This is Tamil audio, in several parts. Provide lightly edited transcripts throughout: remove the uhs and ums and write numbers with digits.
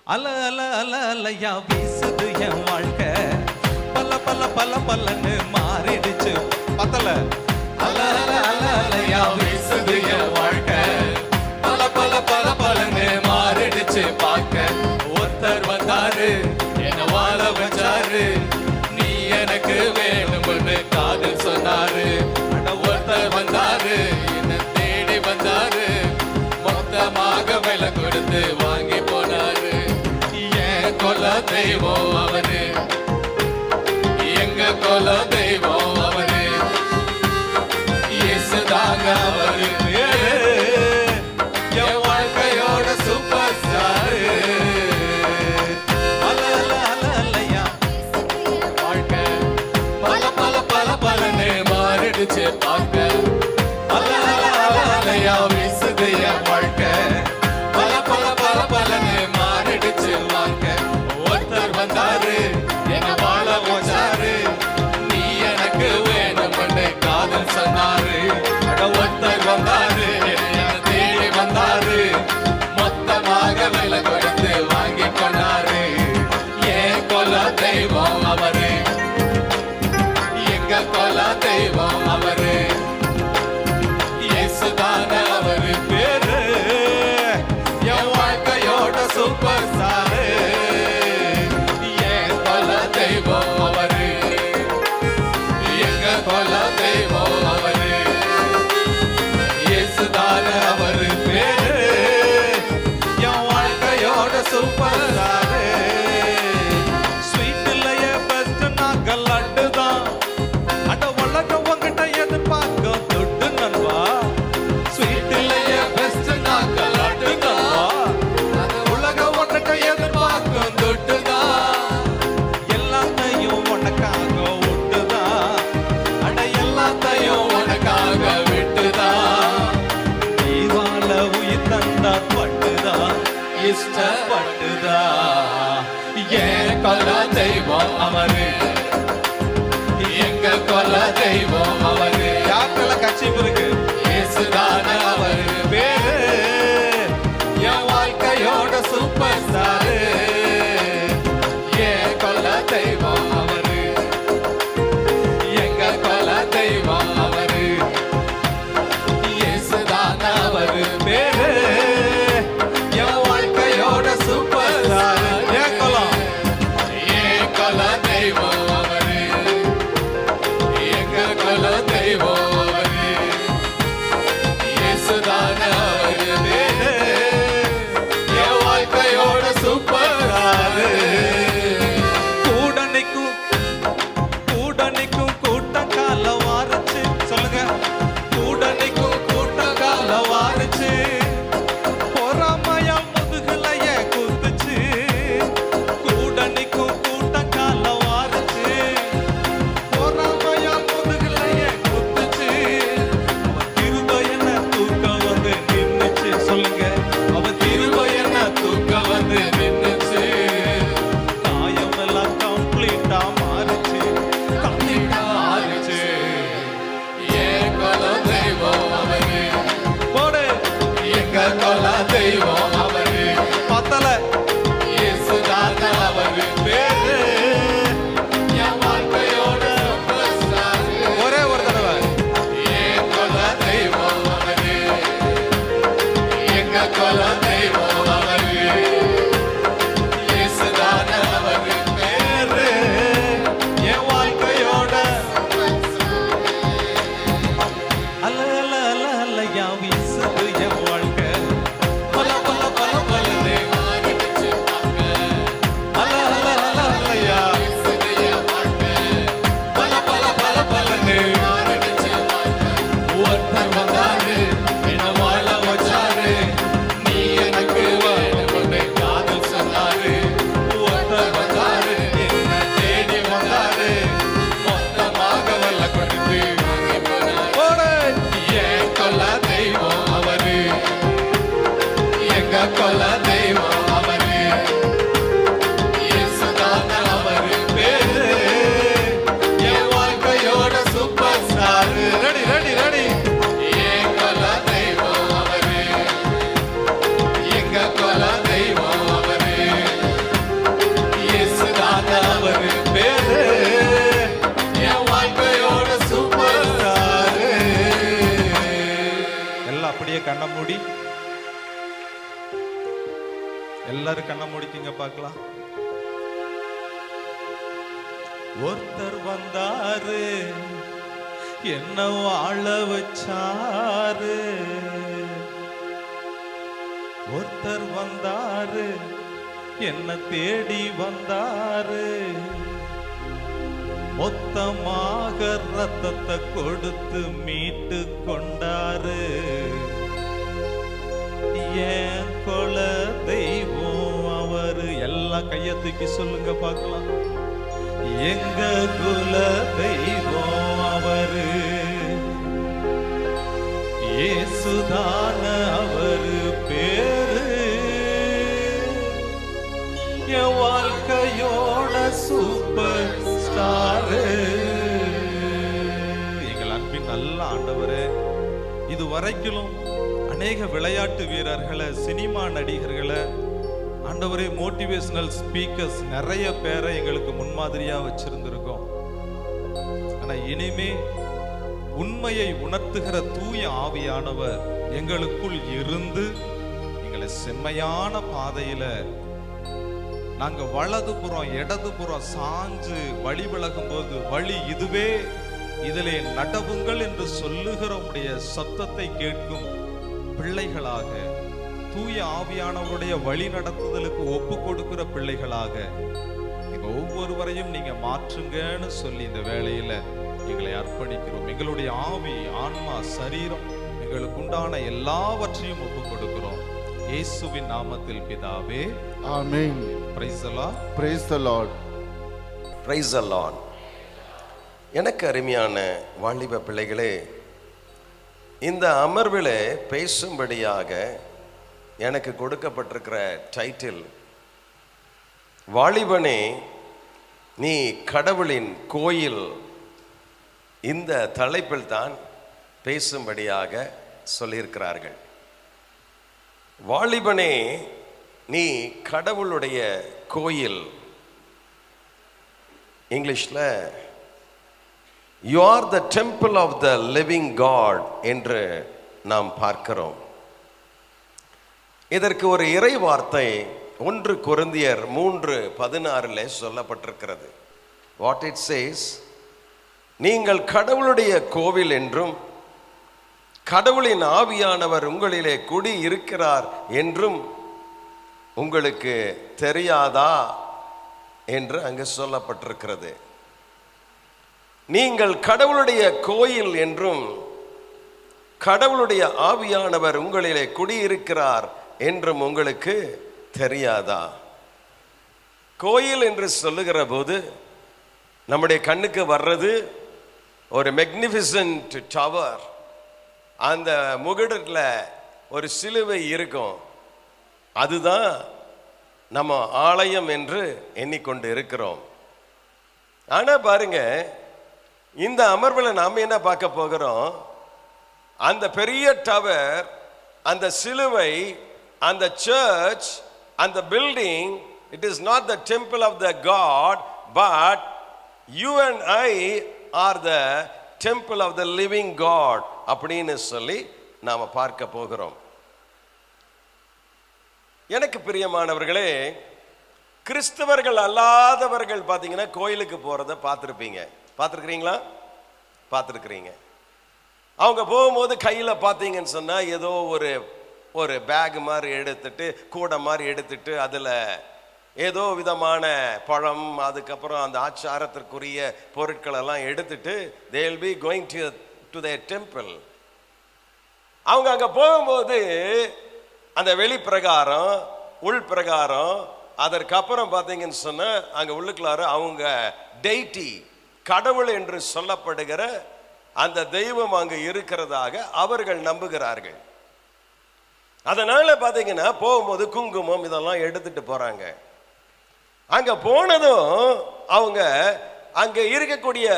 அல அல அல அலையா வீசுது என் வாழ்க்கை, பல பல பல பலன்னு மாறிடுச்சு பத்தல. அல அல அல அலையா வீசுது என் வாழ்க்கை, பல பல பல பலன்னு மாறிடுச்சு பார்க்க. ஒருத்தர் வந்தாரு என்ன வாழ வச்சாரு, நீ எனக்கு வேணும்னு காதல் சொன்னாரு. ஒருத்தர் வந்தாரு என்ன தேடி வந்தாரு, மொத்தமாக விலை கொடுத்து வாங்கி போனாரு. என் கொல தெய்வம் அவரு, எங்க கொல தெய்வம் அவரு, இயேசுதாங்க அவரு. என் வாழ்க்கையோட சூப்பர் ஸ்டாரு. அல அல அல அலையா வாழ்க்கை, பல பல பல பலன்னு மாறிடுச்சு பார்க்க. அல அல அல அலையா வீசுது என் வாழ்க்கை, பல பல பல பலன்னு மாறிடுச்சு வாழ்க்கை. ஒருத்தர் வந்தாரு என்ன வாழ வச்சாரு, நீ எனக்கு வேணும்னு காதல் சொன்னாரு. ஒருத்தர் வந்தாரு என்ன தேடி வந்தாரு, மொத்தமாக விலை கொடுத்து வாங்கி கொண்டாரு. ஏன் கொல தெய்வம் அவரு, எங்க கொல தெய்வம் அவரு, இயேசுதான அவரு பேரு. என் வாழ்க்கையோட சூப்பர் ஸ்டாரு. ஏன் கொல தெய்வம் அவரு, எங்க கொல தெய்வம் அவரு, இயேசுதான அவரு பேரு. என் வாழ்க்கையோட சூப்பர் ஸ்டாரு. ஸ்வீட் இல்லையே பெஸ்ட் நாங்க லட்டு தான், அட உலகம் உங்ககிட்ட எதிர்பார்க்கும் துட்டு நண்பா. ஸ்வீட் இல்லையே பெஸ்ட் நாங்க லட்டு நண்பா, அட உலகம் உங்ககிட்ட எதிர்பார்க்கும் துட்டு தான். எல்லாத்தையும் உனக்காக விட்டுதான், அட எல்லாத்தையும் உனக்காக விட்டுதான். நீ வாழ உயிர் தந்தா பட்டுதான், இஷ்டப்பட்டுதான். ஏன் கொல தெய்வம் அவரு, எங்க கொல தெய்வம் அவரு. யாருக்கெல்லாம் கட்சி இருக்கு, இயேசுதான அவரு பேரு. என் வாழ்க்கையோட சூப்பர் ஸ்டாரு. ஏன் கொல தெய்வம் அவரு, எங்க கொல தெய்வம் அவரு, இயேசுதான அவரு பேரு. என் வாழ்க்கையோட சூப்பர் ஸ்டாரு. ஏன் கொலம், ஏன் கொல தெய்வம் அவரு, எங்க கொல தெய்வம் அவரு, இயேசுதான அவரு பேரு. என் வாழ்க்கையோட எல்லாரும் கண்ண முடிக்கீங்க பார்க்கலாம். ஒருத்தர் வந்தாரு என்ன வாழ வச்சாரு, ஒருத்தர் வந்தாரு என்ன தேடி வந்தாரு, மொத்தமாக ரத்தத்தை கொடுத்து மீட்டு கொண்டாரு. ஏன் கொல தெய்வம் அவரு. எல்லாம் கையை தூக்கி சொல்லுங்க பார்க்கலாம். எங்க குல தெய்வம் அவரு, இயேசுதான அவரு பேரு. என் வாழ்க்கையோட சூப்பர் ஸ்டாரு. எங்கள் அன்பின் நல்ல ஆண்டவரே, இதுவரைக்கும் அநேக விளையாட்டு வீரர்களை, சினிமா நடிகர்களை, ஆண்டவரே மோட்டிவேஷனல் ஸ்பீக்கர்ஸ் நிறைய பேரை எங்களுக்கு முன்மாதிரியா வச்சிருந்திருக்கோம். ஆனா இனிமே உண்மையை உணர்த்துகிற தூய ஆவியானவர் எங்களுக்குள் இருந்து எங்களை செம்மையான பாதையில நாங்க வலதுபுறம் இடதுபுறம் சாஞ்சு வழி விலகும் போது வழி இதுவே, இதிலே நடவுங்கள் என்று சொல்லுகிற உடைய சத்தத்தை கேட்கும் பிள்ளைகளாக, தூய ஆவியானவருடைய வழி நடத்துதலுக்கு ஒப்பு கொடுக்கிற பிள்ளைகளாக நீங்க ஒவ்வொருவரையும் நீங்க மாற்றுங்கன்னு சொல்லி இந்த வேளையில எங்களை அர்ப்பணிக்கிறோம். எங்களுடைய ஆவி, ஆன்மா, சரீரம், எங்களுக்கு உண்டான எல்லாவற்றையும் ஒப்பு கொடுக்கிறோம். இயேசுவின் நாமத்தில் பிதாவே, ஆமென். Praise the Lord. Praise the Lord. Praise the Lord. எனக்கு அருமையான வாலிப பிள்ளைகளே, இந்த அமர்விலே பேசும்படியாக எனக்கு கொடுக்கப்பட்டிருக்கிற டைட்டில், வாலிபனே நீ கடவுளின் கோயில். இந்த தலைப்பில் தான் பேசும்படியாக சொல்லியிருக்கிறார்கள். வாலிபனே நீ கடவுளுடைய கோயில். இங்கிலீஷில் you are the temple of the living God என்று நாம் பார்க்கிறோம். இதற்கு ஒரு இறை வார்த்தை 1 கொரிந்தியர் 3:16 சொல்லப்பட்டிருக்கிறது. வாட் இட் சேஸ், நீங்கள் கடவுளுடைய கோவில் என்றும் கடவுளின் ஆவியானவர் உங்களிலே குடி இருக்கிறார் என்றும் உங்களுக்கு தெரியாதா என்று அங்கு சொல்லப்பட்டிருக்கிறது. நீங்கள் கடவுளுடைய கோயில் என்றும் கடவுளுடைய ஆவியானவர் உங்களிலே குடியிருக்கிறார் என்றும் உங்களுக்கு தெரியாதா? கோயில் என்று சொல்லுகிற போது நம்முடைய கண்ணுக்கு வர்றது ஒரு மெக்னிஃபிசன்ட் டவர். அந்த முகடுல ஒரு சிலுவை இருக்கும். அதுதான் நம்ம ஆலயம் என்று எண்ணிக்கொண்டு இருக்கிறோம். ஆனா பாருங்க, இந்த அமர்வில் நாம என்ன பார்க்க போகிறோம்? அந்த பெரிய டவர், அந்த சிலுவை, அந்த சர்ச், அந்த building, it is not the temple of the God, but you and I are the temple of the living God அப்படின்னு சொல்லி நாம பார்க்க போகிறோம். எனக்கு பிரியமானவர்களே, கிறிஸ்தவர்கள் அல்லாதவர்கள் பார்த்தீங்கன்னா கோயிலுக்கு போறதை பார்த்துருப்பீங்க. பார்த்துருக்கிறீங்களா? பார்த்துருக்கிறீங்க. அவங்க போகும்போது கையில் பார்த்தீங்கன்னு சொன்னால் ஏதோ ஒரு பேக் மாதிரி எடுத்துட்டு, கூடை மாதிரி எடுத்துட்டு, அதில் ஏதோ விதமான பழம், அதுக்கப்புறம் அந்த ஆச்சாரத்திற்குரிய பொருட்கள் எல்லாம் எடுத்துட்டு they will be going to their temple. அவங்க அங்கே போகும்போது அந்த வெளிப்பிரகாரம், உள் பிரகாரம், அதற்கப்புறம் பார்த்தீங்கன்னு சொன்னால் அங்கே உள்ளுக்குள்ளார அவங்க டெய்டி, கடவுள் என்று சொல்லப்படுகிற அந்த தெய்வம் அங்கு இருக்கிறதாக அவர்கள் நம்புகிறார்கள். அதனால பார்த்தீங்கன்னா போகும்போது குங்குமம் இதெல்லாம் எடுத்துட்டு போறாங்க. அங்க போனதும் அவங்க அங்க இருக்கக்கூடிய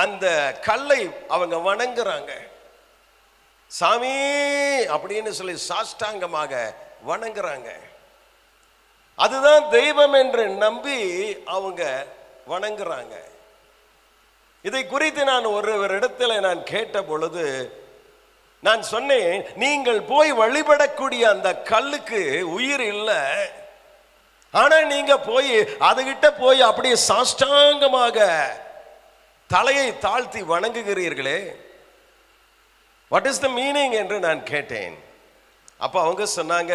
அந்த கல்லை அவங்க வணங்குறாங்க. சாமி அப்படின்னு சொல்லி சாஷ்டாங்கமாக வணங்குறாங்க. அதுதான் தெய்வம் என்று நம்பி அவங்க வணங்குறாங்க. இதை குறித்து நான் ஒரு இடத்துல நான் கேட்ட பொழுது நான் சொன்னேன், நீங்கள் போய் வழிபடக்கூடிய அந்த கல்லுக்கு உயிர் இல்லை, ஆனா நீங்க போய் அதுகிட்ட போய் அப்படியே சாஷ்டாங்கமாக தலையை தாழ்த்தி வணங்குகிறீர்களே, வாட் இஸ் த மீனிங் என்று நான் கேட்டேன். அப்ப அவங்க சொன்னாங்க,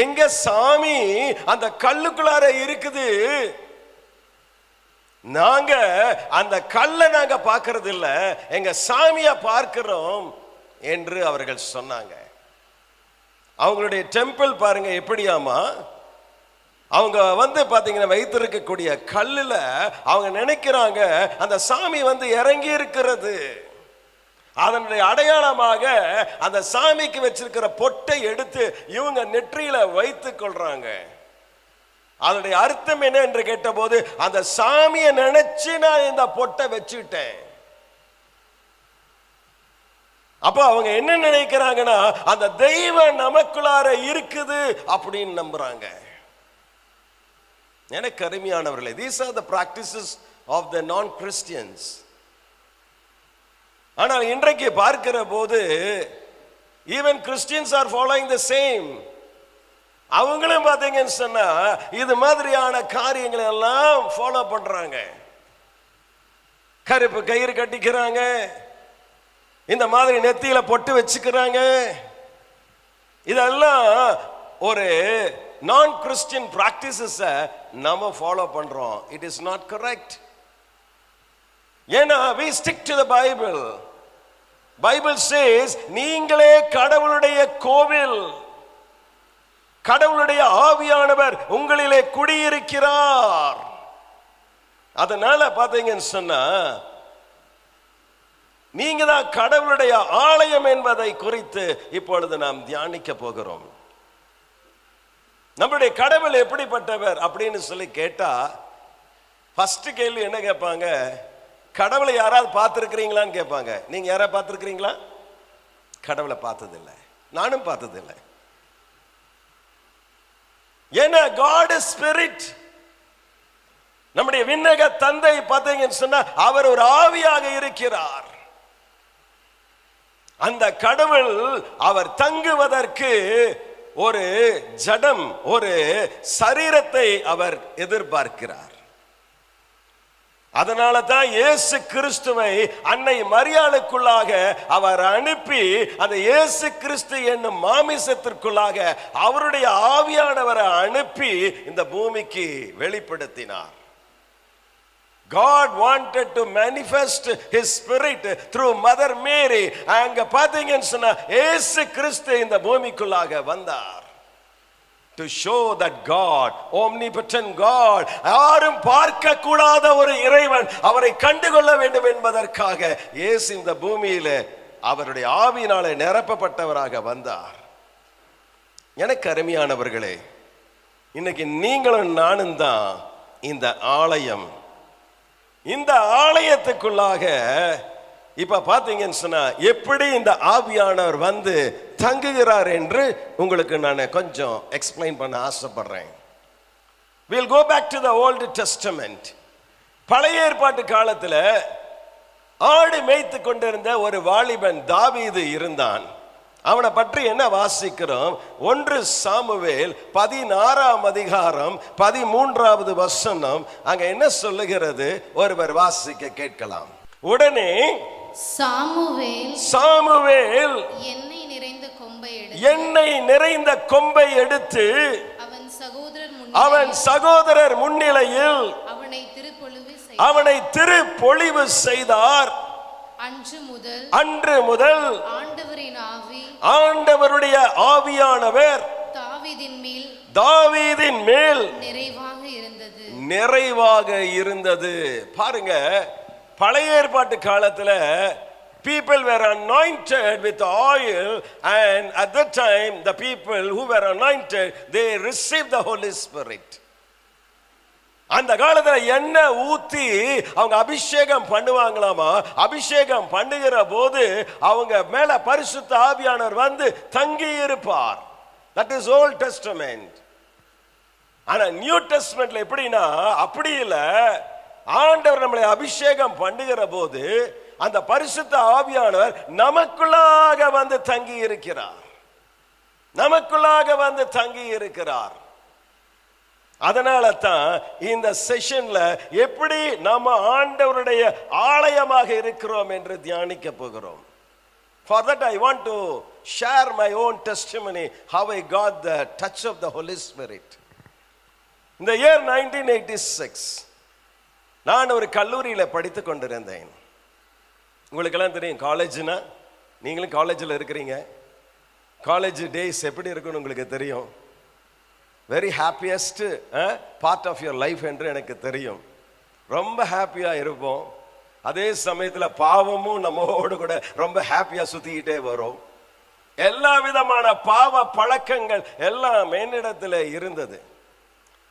எங்க சாமி அந்த கல்லுக்குள்ளார இருக்குது, நாங்க அந்த கல்லை நாங்க பார்க்கறது இல்ல, எங்க சாமிய பார்க்கிறோம் என்று அவர்கள் சொன்னாங்க. அவங்களுடைய டெம்பிள் பாருங்க எப்படியாமா, அவங்க பாத்தீங்கன்னா வைத்திருக்கக்கூடிய கல்லுல அவங்க நினைக்கிறாங்க அந்த சாமி இறங்கி இருக்கிறது. அதனுடைய அடையாளமாக அந்த சாமிக்கு வச்சிருக்கிற பொட்டை எடுத்து இவங்க நெற்றியில வைத்துக் கொள்றாங்க. அதனுடைய அர்த்தம் என்ன என்று கேட்டபோது, அந்த சாமியை நினைச்சு நான் இந்த பொட்டை வச்சுட்டேன். அப்ப அவங்க என்ன நினைக்கிறாங்கன்னா, அந்த தெய்வம் நமக்குள்ளார இருக்குது அப்படின்னு நம்புறாங்க. எனக்கு அருமையானவர்களே, these are the practices of the non-Christians. ஆனால் இன்றைக்கு பார்க்கிற போது even Christians are following the same. அவங்களும் பாத்தீங்கன்னு சொன்னா இது மாதிரியான காரியங்களை எல்லாம் ஃபாலோ பண்றாங்க. கருப்பு கயிறு கட்டிக்கிறாங்க, இந்த மாதிரி நெத்தியில பொட்டு வச்சுக்கிறாங்க. இதெல்லாம் ஒரு நான் கிறிஸ்டியன் பிராக்டிசஸ் நாம ஃபாலோ பண்றோம். It is not correct. ஏன்னா we stick to the Bible. Bible says நீங்களே கடவுளுடைய கோவில், கடவுளுடைய ஆவியானவர் உங்களிலே குடியிருக்கிறார். அதனால பாத்தீங்கன்னு சொன்னா நீங்க தான் கடவுளுடைய ஆலயம் என்பதை குறித்து இப்பொழுது நாம் தியானிக்க போகிறோம். நம்முடைய கடவுள் எப்படிப்பட்டவர் அப்படின்னு சொல்லி கேட்டா ஃபர்ஸ்ட் கேள்வி என்ன கேட்பாங்க, கடவுளை யாராவது பார்த்துருக்கிறீங்களான்னு கேட்பாங்க. நீங்க யாராவது பார்த்துருக்கிறீங்களா? கடவுளை பார்த்ததில்லை, நானும் பார்த்ததில்லை. ஏன்னா God is spirit. நம்முடைய விண்ணக தந்தை பார்த்தீங்கன்னு சொன்னா அவர் ஒரு ஆவியாக இருக்கிறார். அந்த கடவுள் அவர் தங்குவதற்கு ஒரு ஜடம், ஒரு சரீரத்தை அவர் எதிர்பார்க்கிறார். அதனால தான் இயேசு கிறிஸ்துவை அன்னை மரியாளுக்குள்ளாக அவர் அனுப்பி அந்த இயேசு கிறிஸ்து என்னும் மாமிசத்திற்குள்ளாக அவருடைய ஆவியானவரை அனுப்பி இந்த பூமிக்கு வெளிப்படுத்தினார். God wanted to manifest his spirit through Mother Mary. அங்க பாத்தீங்கன்னு சொன்னா இயேசு கிறிஸ்து இந்த பூமிக்குள்ளாக வந்தார். To show that God, omnipotent God, யாரும் பார்க்க கூடாத ஒரு இறைவன், அவரை கண்டுகொள்ள வேண்டும் என்பதற்காக இயேசு இந்த பூமியில அவருடைய ஆவியினாலே நிரப்பப்பட்டவராக வந்தார். எனக்கு அருமையானவர்களே, இன்னைக்கு நீங்களும் நானும் தான் இந்த ஆலயம். இந்த ஆலயத்துக்குள்ளாக இப்ப பாத்தீங்கன்னு சொன்னா எப்படி இந்த ஆவியானவர் தங்குகிறார் என்று உங்களுக்கு நான் கொஞ்சம் எக்ஸ்பிளைன் பண்ண ஆசைப்படுறேன். We'll go back to the Old Testament. பழைய ஏற்பாட்டு காலத்துல ஆடு மேய்த்து கொண்டிருந்த ஒரு வாலிபன் தாவீது இருந்தான். அவனை பற்றி என்ன வாசிக்கிறோம்? 1 சாமுவேல் 16ஆம் அதிகாரம் 13வது வசனம். அங்க என்ன சொல்லுகிறது? ஒருவர் வாசிக்க கேட்கலாம். உடனே சாமுவேல் எண்ணெய் நிறைந்த கொம்பை எடுத்து அவன் சகோதரர் முன்னிலையில் அவனை திருப்பொழிவு செய்தார். அன்று முதல் ஆண்டவருடைய ஆவியானவர் தாவீதின் மேல் நிறைவாக இருந்தது. பாருங்க, பழைய ஏற்பாட்டு காலத்துல people were anointed with oil, and at that time the people who were anointed, they received the Holy Spirit. அந்த காலத்துல எண்ணெய் ஊத்தி அவங்க அபிஷேகம் பண்ணுவாங்களாமா. அபிஷேகம் பண்ணுகிற போது அவங்க மேல பரிசுத்த ஆவியானவர் தங்கி இருப்பார். That is Old Testament. ஆனா நியூ டெஸ்ட்மென்ட்ல எப்படின்னா அப்படி இல்ல. ஆண்டவர் நம்மளை அபிஷேகம் பண்ணுகிற போது அந்த பரிசுத்த ஆவியானவர் நமக்குள்ளாக தங்கி இருக்கிறார். நமக்குள்ளாக தங்கி இருக்கிறார். அதனால தான் இந்த செஷன்ல எப்படி நாம ஆண்டவருடைய ஆலயமாக இருக்கிறோம் என்று தியானிக்க போகிறோம். For that I want to share my own testimony how I got the touch of the Holy Spirit. In the year 1986 நான் ஒரு கல்லூரியில் படித்து கொண்டிருந்தேன். உங்களுக்கெல்லாம் தெரியும் காலேஜ்னா, நீங்களும் காலேஜில் இருக்கிறீங்க. காலேஜ் டேஸ் எப்படி இருக்குன்னு உங்களுக்கு தெரியும். Very happiest part of your life என்று எனக்கு தெரியும். ரொம்ப ஹாப்பியாக இருப்போம். அதே சமயத்தில் பாவமும் நம்மோடு கூட ரொம்ப ஹாப்பியாக சுற்றிக்கிட்டே வரும். எல்லா விதமான பாவ பழக்கங்கள் எல்லாம் என்னிடத்தில் இருந்தது.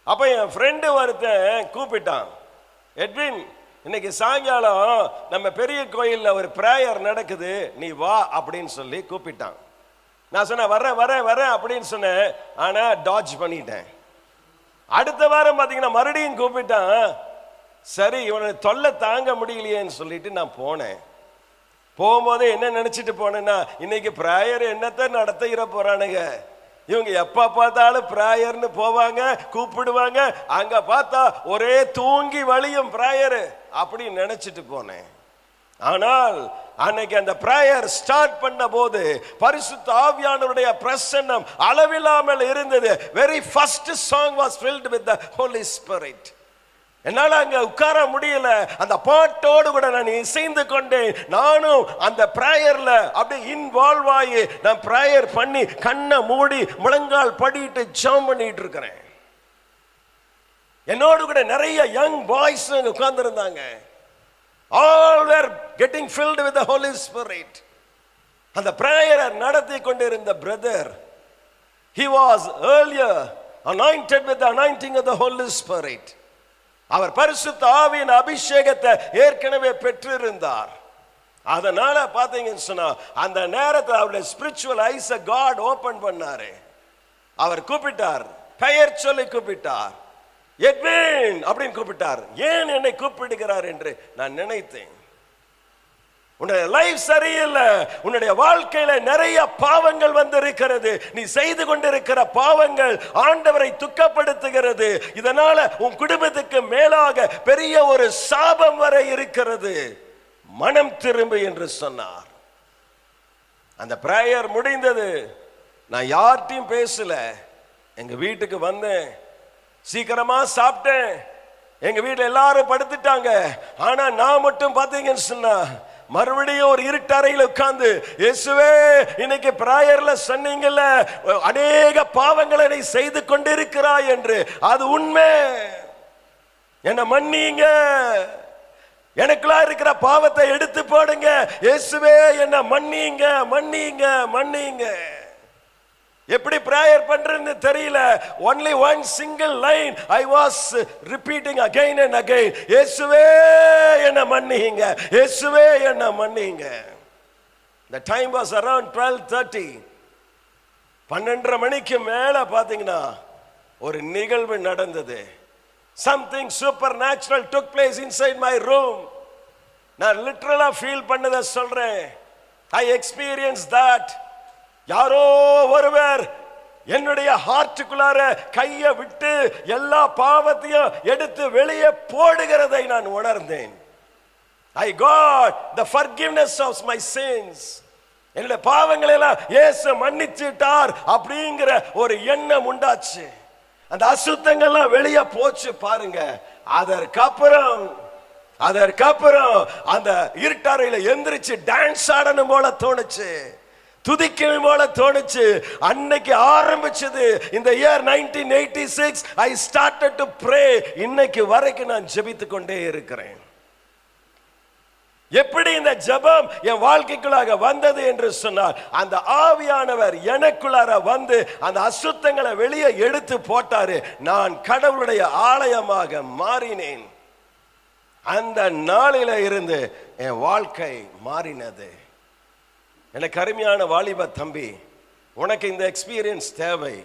அப்போ என் ஃப்ரெண்டு ஒருத்தன் கூப்பிட்டான், எட்வின் இன்னைக்கு சாயங்காலம் நம்ம பெரிய கோயிலில் ஒரு பிரேயர் நடக்குது, நீ வா அப்படின்னு சொல்லி கூப்பிட்டான். நான் சொன்னேன் வரேன் வரேன் வரேன் அப்படின்னு சொன்னேன். ஆனால் டாட்ஜ் பண்ணிட்டேன். அடுத்த வாரம் பார்த்தீங்கன்னா மறுபடியும் கூப்பிட்டான். சரி இவனை தொல்லை தாங்க முடியலையேன்னு சொல்லிட்டு நான் போனேன். போகும்போதே என்ன நினச்சிட்டு போனேன்னா, இன்னைக்கு பிரேயர் என்னத்தை நடத்துகிற போறானுங்க, இவங்க எப்ப பார்த்தாலும் பிரேயர்னு போவாங்க, கூப்பிடுவாங்க, அங்க பார்த்தா ஒரே தூங்கி வழியும் பிரேயர் அப்படின்னு நினைச்சிட்டு போனேன். ஆனால் அன்னைக்கு அந்த பிரேயர் ஸ்டார்ட் பண்ண போது பரிசுத்த ஆவியானவருடைய பிரசன்னம் அளவில்லாமல் இருந்தது. Very first song was filled with the Holy Spirit. என்னால் அங்க உட்கார முடியல. அந்த பாட்டோடு கூட நான் இசைந்து கொண்டேன். நானும் அந்த பிரேயர்ல அப்படியே இன்வால்வ் ஆகி நான் பிரேயர் பண்ணி கண்ணை மூடி முழங்கால் படிட்டு ஜெபம் பண்ணிட்டு இருக்கிறேன். என்னோடு கூட நிறைய யங் பாய்ஸ் உட்கார்ந்து இருந்தாங்க. All were getting filled with the Holy Spirit. அந்த பிரேயரை நடத்தி கொண்டிருந்த brother, he was earlier anointed with the anointing of the Holy Spirit. அவர் பரிசுத்த ஆவியின் அபிஷேகத்தை ஏற்கனவே பெற்றிருந்தார். அதனால பாத்தீங்கன்னு சொன்னா அந்த நேரத்தில் அவருடைய ஸ்பிரிச்சுவல் ஐஸ காட் ஓபன் பண்ணாரு. அவர் கூப்பிட்டார், பெயர் சொல்லி கூப்பிட்டார், எட்வின் அப்படின்னு கூப்பிட்டார். ஏன் என்னை கூப்பிடுகிறார் என்று நான் நினைத்தேன். உன்னுடைய லைஃப் சரியில்லை, உன்னுடைய வாழ்க்கையில நிறைய பாவங்கள் வந்திருக்கிறது, நீ செய்து கொண்டிருக்கிற பாவங்கள் ஆண்டவரை துக்கப்படுத்துகிறது, இதனால உன் குடும்பத்துக்கு மேலாக பெரிய ஒரு சாபம் வர இருக்கிறது, மனம் திரும்பு என்று சொன்னார். அந்த பிரேயர் முடிந்தது. நான் யார்கிட்டையும் பேசல. எங்க வீட்டுக்கு வந்தேன், சீக்கிரமா சாப்பிட்டேன். எங்க வீட்டுல எல்லாரும் படுத்துட்டாங்க. ஆனா நான் மட்டும் பாத்தீங்கன்னு சொன்னா மறுபடியும் ஒரு இருட்டறையில் உட்கார்ந்து, இயேசுவே இன்னைக்கு பிரேயர்ல சொன்னீங்கல்ல அநேக பாவங்களை நீ செய்து கொண்டிருக்கிறாய் என்று, அது உண்மை, என்ன மன்னிங்க, எனக்குள்ள இருக்கிற பாவத்தை எடுத்து போடுங்க, இயேசுவே என்ன மன்னிங்க மன்னிங்க மன்னிங்க. எப்படி பிரேயர் பண்றதுன்னு தெரியல. only one single line I was repeating again and again, இயேசுவே என்ன மன்னிங்க, இயேசுவே என்ன மன்னிங்க. the time was around 12:30. 12:30 மணிக்கு மேல பாத்தீங்கன்னா ஒரு நிகழ்வு நடந்தது. something supernatural took place inside my room. நான் லிட்டரலா ஃபீல் பண்ணத சொல்றேன். I experienced that. யாரோ ஒருவர் என்னுடைய ஹார்ட்டுக்குள்ளார கையை விட்டு எல்லா பாவத்தையும் எடுத்து வெளியே போடுகிறதை நான் உணர்ந்தேன். I got the forgiveness of my sins. என்னுடைய பாவங்களை எல்லாம் இயேசு மன்னிச்சிட்டார் அப்படிங்கிற ஒரு எண்ணம் உண்டாச்சு. அந்த அசுத்தங்கள்லாம் வெளியே போச்சு பாருங்க. அதற்கப்புறம் அந்த இருட்டறையில எந்திரிச்சு டான்ஸ் ஆடணும் போல தோணுச்சு, துதிக்கணும் போல தோணுச்சு. அன்னைக்கு ஆரம்பிச்சது. இந்த year 1986 I started to pray. இன்னைக்கு வரைக்கும் நான் ஜெபித்து கொண்டே இருக்கிறேன். எப்படி இந்த ஜெபம் என் வாழ்க்கைக்குள்ளாக வந்தது என்று சொன்னால், அந்த ஆவியானவர் எனக்குள்ளார வந்து அந்த அசுத்தங்களை வெளியே எடுத்து போட்டாரு. நான் கடவுளுடைய ஆலயமாக மாறினேன். அந்த நாளில இருந்து என் வாழ்க்கை மாறினது. எனக்கு அருமையான வாலிப தம்பி, உனக்கு இந்த எக்ஸ்பீரியன்ஸ் தேவை.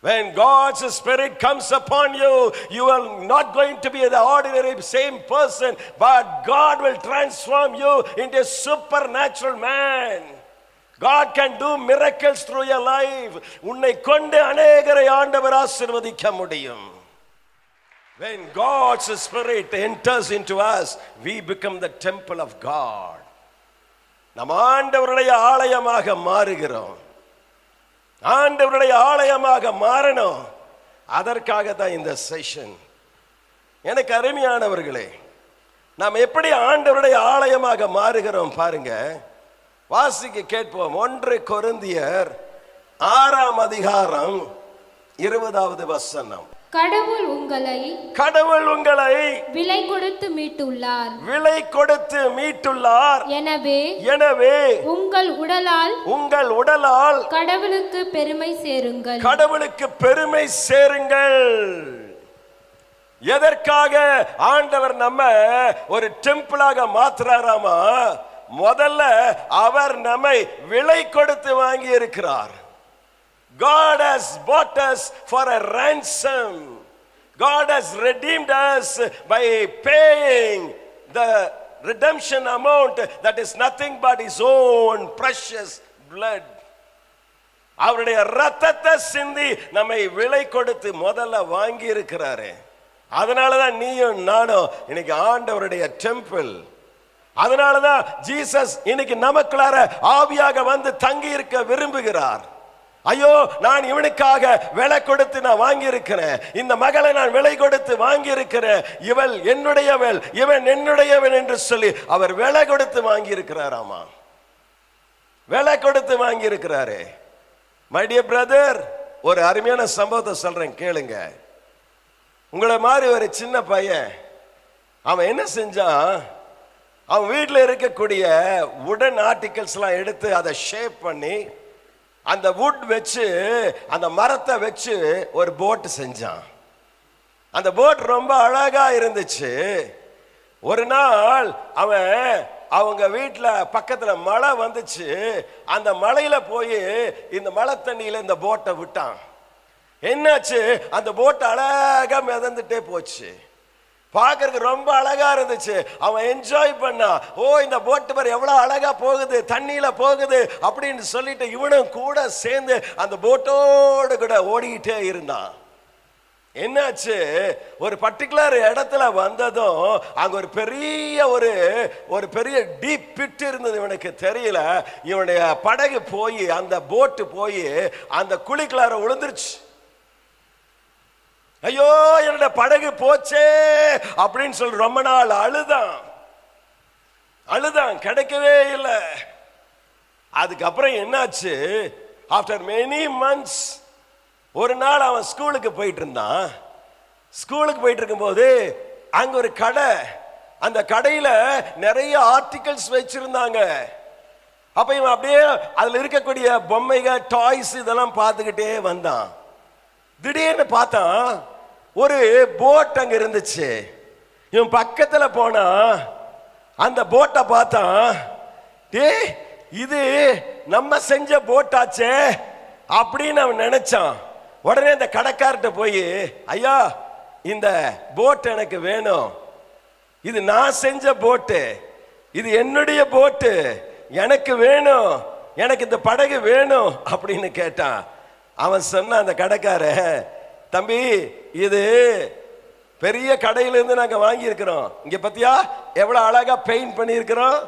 When God's Spirit comes upon you, you are not going to be the ordinary same person, but God will transform you into a supernatural man. God can do miracles through your life. உன்னை கொண்டு அநேகரை ஆண்டவர் ஆசீர்வதிக்க முடியும். When God's Spirit enters into us, we become the temple of God. நாம் ஆண்டவருடைய ஆலயமாக மாறுகிறோம். ஆண்டவருடைய ஆலயமாக மாறணும். அதற்காக தான் இந்த செஷன். எனக்கு அருமையானவர்களே, நாம் எப்படி ஆண்டவருடைய ஆலயமாக மாறுகிறோம் பாருங்க. வாசிக்க கேட்போம். 1 கொரிந்தியர் 6ஆம் அதிகாரம் 20வது வசனம். கடவுள் உங்களை விலை கொடுத்து மீட்டுள்ளார். எனவே உங்கள் உடலால் கடவுளுக்கு பெருமை சேருங்கள். எதற்காக ஆண்டவர் நம்ம ஒரு டெம்பிளாக மாத்துறாராமா? முதல்ல அவர் நம்மை விலை கொடுத்து வாங்கி இருக்கிறார். God has bought us for a ransom. God has redeemed us by paying the redemption amount that is nothing but his own precious blood. அவருடைய இரத்தத்தை சிந்தி நம்மை விலை கொடுத்து முதல்ல வாங்கி இருக்கிறாரு. அதனாலதான் நீயும் நானும் இன்னைக்கு ஆண்டவருடைய டெம்பிள். அதனாலதான் ஜீசஸ் இன்னைக்கு நமக்குள்ளார ஆவியாக வந்து தங்கி இருக்க விரும்புகிறார். ஐயோ, நான் இவனுக்காக விலை கொடுத்து நான் வாங்கி இருக்கிறேன். இந்த மகளை நான் விலை கொடுத்து வாங்கி இருக்கிறேன். இவள் என்னுடையவள், இவன் என்னுடையவன் என்று சொல்லி அவர் விலை கொடுத்து வாங்கி இருக்கிறாராமா. விலை கொடுத்து வாங்கி இருக்கிறாரு. மை டியர் பிரதர், ஒரு அருமையான சம்பவத்தை சொல்றேன் கேளுங்க. உங்களை மாதிரி ஒரு சின்ன பையன், அவன் என்ன செஞ்சான்? அவன் வீட்டில் இருக்கக்கூடிய உடன் ஆர்டிகல்ஸ் எல்லாம் எடுத்து அதை ஷேப் பண்ணி அந்த வுட் வச்சு அந்த மரத்தை வச்சு ஒரு போட் செஞ்சான். அந்த போட் ரொம்ப அழகா இருந்துச்சு. ஒரு நாள் அவன் அவங்க வீட்டில் பக்கத்தில் மழை வந்துச்சு. அந்த மழையில போய் இந்த மழை தண்ணியில இந்த போட்டை விட்டான். என்னாச்சு? அந்த போட் அழகா மிதந்துட்டே போச்சு. பார்க்கறதுக்கு ரொம்ப அழகா இருந்துச்சு. அவன் என்ஜாய் பண்ணான். ஓ, இந்த போட்டு பாரு எவ்வளவு அழகா போகுது, தண்ணியில போகுது அப்படின்னு சொல்லிட்டு இவனும் கூட சேர்ந்து அந்த போட்டோடு கூட ஓடிக்கிட்டே இருந்தான். என்னாச்சு? ஒரு பர்டிகுலர் இடத்துல வந்ததும் அங்க ஒரு பெரிய டீப் பிட் இருந்தது. இவனுக்கு தெரியல. இவனுடைய படகு போய் அந்த போட்டு போய் அந்த குழிக்குள்ளார விழுந்துருச்சு. ஐயோ, என்னோட படகு போச்சே அப்படின்னு சொல்லி ரொம்ப நாள் அழுதான், கிடைக்கவே இல்லை. அதுக்கப்புறம் என்னாச்சு? ஆஃப்டர் மெனி மந்த்ஸ் ஒரு நாள் அவன் ஸ்கூலுக்கு போயிட்டு இருந்தான். ஸ்கூலுக்கு போயிட்டு இருக்கும்போது அங்க ஒரு கடை, அந்த கடையில நிறைய ஆர்டிகல்ஸ் வச்சிருந்தாங்க. அப்ப இவன் அப்படியே அதுல இருக்கக்கூடிய பொம்மைகள், டாய்ஸ் இதெல்லாம் பார்த்துக்கிட்டே வந்தான். திடீர்னு பார்த்தான் ஒரு போட் அங்க இருந்துச்சு. இவன் பக்கத்துல போனா அந்த போட்டை பார்த்தான். இது நம்ம செஞ்ச போட்டாச்சே அப்படின்னு அவன் நினைச்சான். உடனே அந்த கடைக்கார்ட்ட போய், ஐயா, இந்த போட் எனக்கு வேணும். இது நான் செஞ்ச போட்டு, இது என்னுடைய போட்டு, எனக்கு வேணும், எனக்கு இந்த படகு வேணும் அப்படின்னு கேட்டான். அவன் சொன்ன அந்த கடைக்கார, தம்பி, இது பெரிய கடையிலிருந்து நாங்க வாங்கி இருக்கிறோம். இங்க பத்தியா எவ்வளவு அழகா பெயிண்ட் பண்ணி இருக்கிறோம்,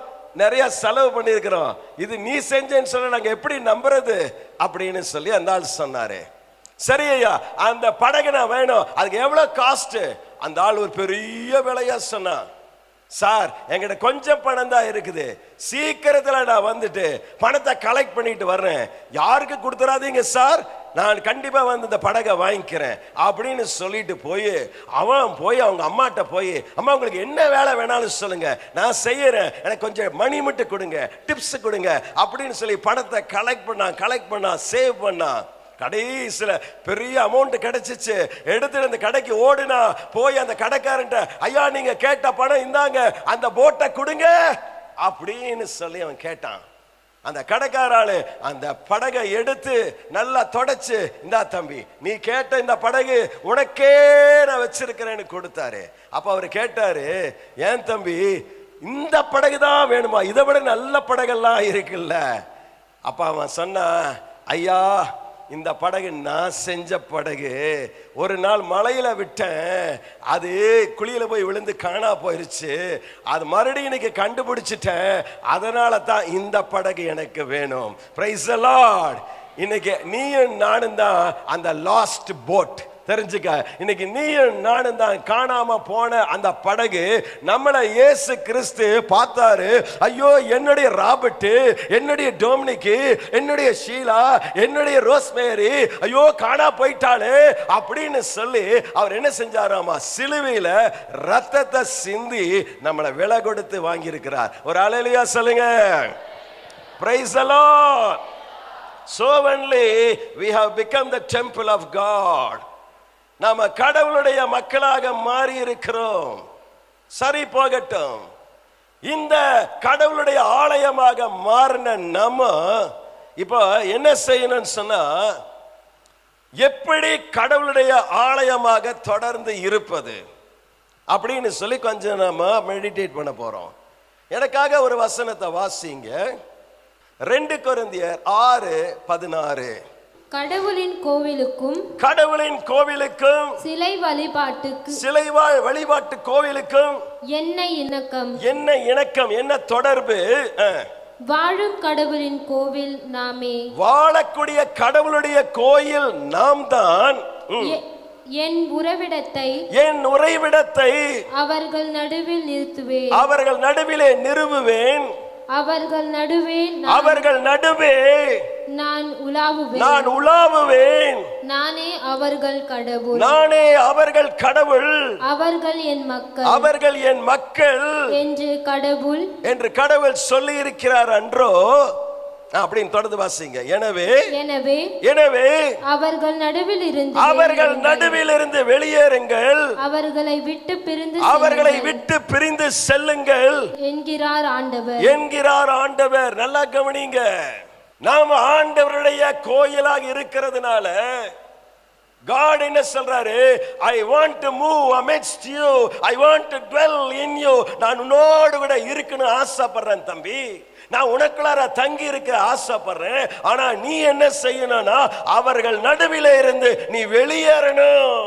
நிறைய செலவு பண்ணி இருக்கிறோம். இது நீ செஞ்சேன்னு சொல்ல நாங்க எப்படி நம்புறது அப்படின்னு சொல்லி அந்த ஆள் சொன்னாரு. சரி ஐயா, அந்த படகு நான் வேணும், அதுக்கு எவ்வளவு காஸ்ட்? அந்த ஆள் ஒரு பெரிய விலையா சொன்னான். சார், என்கிட்ட கொஞ்சம் பணம் தான் இருக்குது, சீக்கிரத்துல நான் வந்துட்டு பணத்தை கலெக்ட் பண்ணிட்டு வர்றேன், யாருக்கு கொடுத்துறாதீங்க சார், நான் கண்டிப்பா வந்து இந்த படகை வாங்கிக்கிறேன் அப்படின்னு சொல்லிட்டு அவன் போய் அவங்க அம்மாட்ட போய், அம்மா உங்களுக்கு என்ன வேலை வேணாலும் சொல்லுங்க, நான் செய்யறேன், எனக்கு கொஞ்சம் மணி மட்டும் கொடுங்க, டிப்ஸ் கொடுங்க அப்படின்னு சொல்லி பணத்தை கலெக்ட் பண்ணான், சேவ் பண்ணான். கடைசியில பெரிய அமௌண்ட் கிடைச்சிச்சு. எடுத்துட்டு அந்த கடைக்கு ஓடுனா, போய் அந்த கடைக்காரன்ட்ட, ஐயா நீங்க கேட்ட பணம் இந்தாங்க, அந்த போட்டை கொடுங்க அப்படின்னு சொல்லி அவன் கேட்டான். அந்த கடைக்காராளு அந்த படகை எடுத்து நல்லா தொடச்சு, இந்தா தம்பி, நீ கேட்ட இந்த படகு உனக்கே நான் வச்சிருக்கிறேன்னு கொடுத்தாரு. அப்ப அவரு கேட்டாரு, ஏன் தம்பி, இந்த படகு தான் வேணுமா? இதை விட நல்ல படகெல்லாம் இருக்குல்ல. அப்ப அவன் சொன்னா, ஐயா இந்த படகு நான் செஞ்ச படகு. ஒரு நாள் மலையில விட்டேன், அது குழியில போய் விழுந்து காணா போயிருச்சு. அது மறுபடியும் இன்னைக்கு கண்டுபிடிச்சிட்டேன். அதனால தான் இந்த படகு எனக்கு வேணும். Price the Lord. இன்னைக்கு நீயும் நானும் தான் அந்த லாஸ்ட் போட். தெரிஞ்சுக்க, இன்னைக்கு நீயும் நானும் தான் காணாம போன அந்த படகு. நம்மளை இயேசு கிறிஸ்து பார்த்தாரு. ஐயோ, என்னுடைய ராபர்ட், என்னுடைய டொமினிக், என்னுடைய ஷீலா, என்னுடைய ரோஸ்மேரி ஐயோ காணா போயிட்டாளே அப்படின்னு சொல்லி அவர் என்ன செஞ்சாராமா, சிலுவையில ரத்தத்தை சிந்தி நம்மளை விலை கொடுத்து வாங்கி இருக்கிறார். ஒரு அல்லேலூயா சொல்லுங்க. Price the Lord. So only we have become the temple of God. நாம கடவுளுடைய மக்களாக மாறி இருக்கிறோம். சரி, போகட்டும். இந்த கடவுளுடைய ஆலயமாக மாறின நம்ம இப்போ என்ன செய்யணும்னு சொன்னா, எப்படி கடவுளுடைய ஆலயமாக தொடர்ந்து இருப்பது அப்படின்னு சொல்லி கொஞ்சம் நாம மெடிடேட் பண்ண போறோம். எனக்காக ஒரு வசனத்தை வாசிங்க. 2 கொரிந்தியர் 6:16. கடவுளின் கோவிலுக்கும் சிலை வழிபாட்டு கோவிலுக்கும் என்ன இணக்கம், என்ன தொடர்பு? வாழும் கடவுளின் கோவில் நாமே. வாழக்கூடிய கடவுளுடைய கோயில் நாம் தான். என் உறைவிடத்தை அவர்கள் நடுவில் நிறுத்துவேன். அவர்கள் நடுவிலே நிறுவுவேன். அவர்கள் நடுவே நான் உலாவுவேன். நானே அவர்கள் கடவுள். அவர்கள் என் மக்கள் என்று கடவுள் சொல்லி இருக்கிறார் அன்றோ அப்படின்னு தொடர்ந்து வாசிங்க. எனவே அவர்கள் நடுவில் இருந்து வெளியேறுங்கள். அவர்களை விட்டு பிரிந்து செல்லுங்கள் என்கிறார் ஆண்டவர். நல்லா கவனிங்க. நாம் ஆண்டவருடைய கோயிலாக இருக்கிறதுனால God என்ன சொல்றாரு, I want to move amidst you, I want to dwell in you. நான் உன்னோடு கூட இருக்கணும் ஆசைப்படுறேன் தம்பி. நான் உனக்குள்ளார தங்கி இருக்க ஆசைப்படுறேன். ஆனா நீ என்ன செய்யணும்னா, அவர்கள் நடுவிலே இருந்து நீ வெளியேறணும்.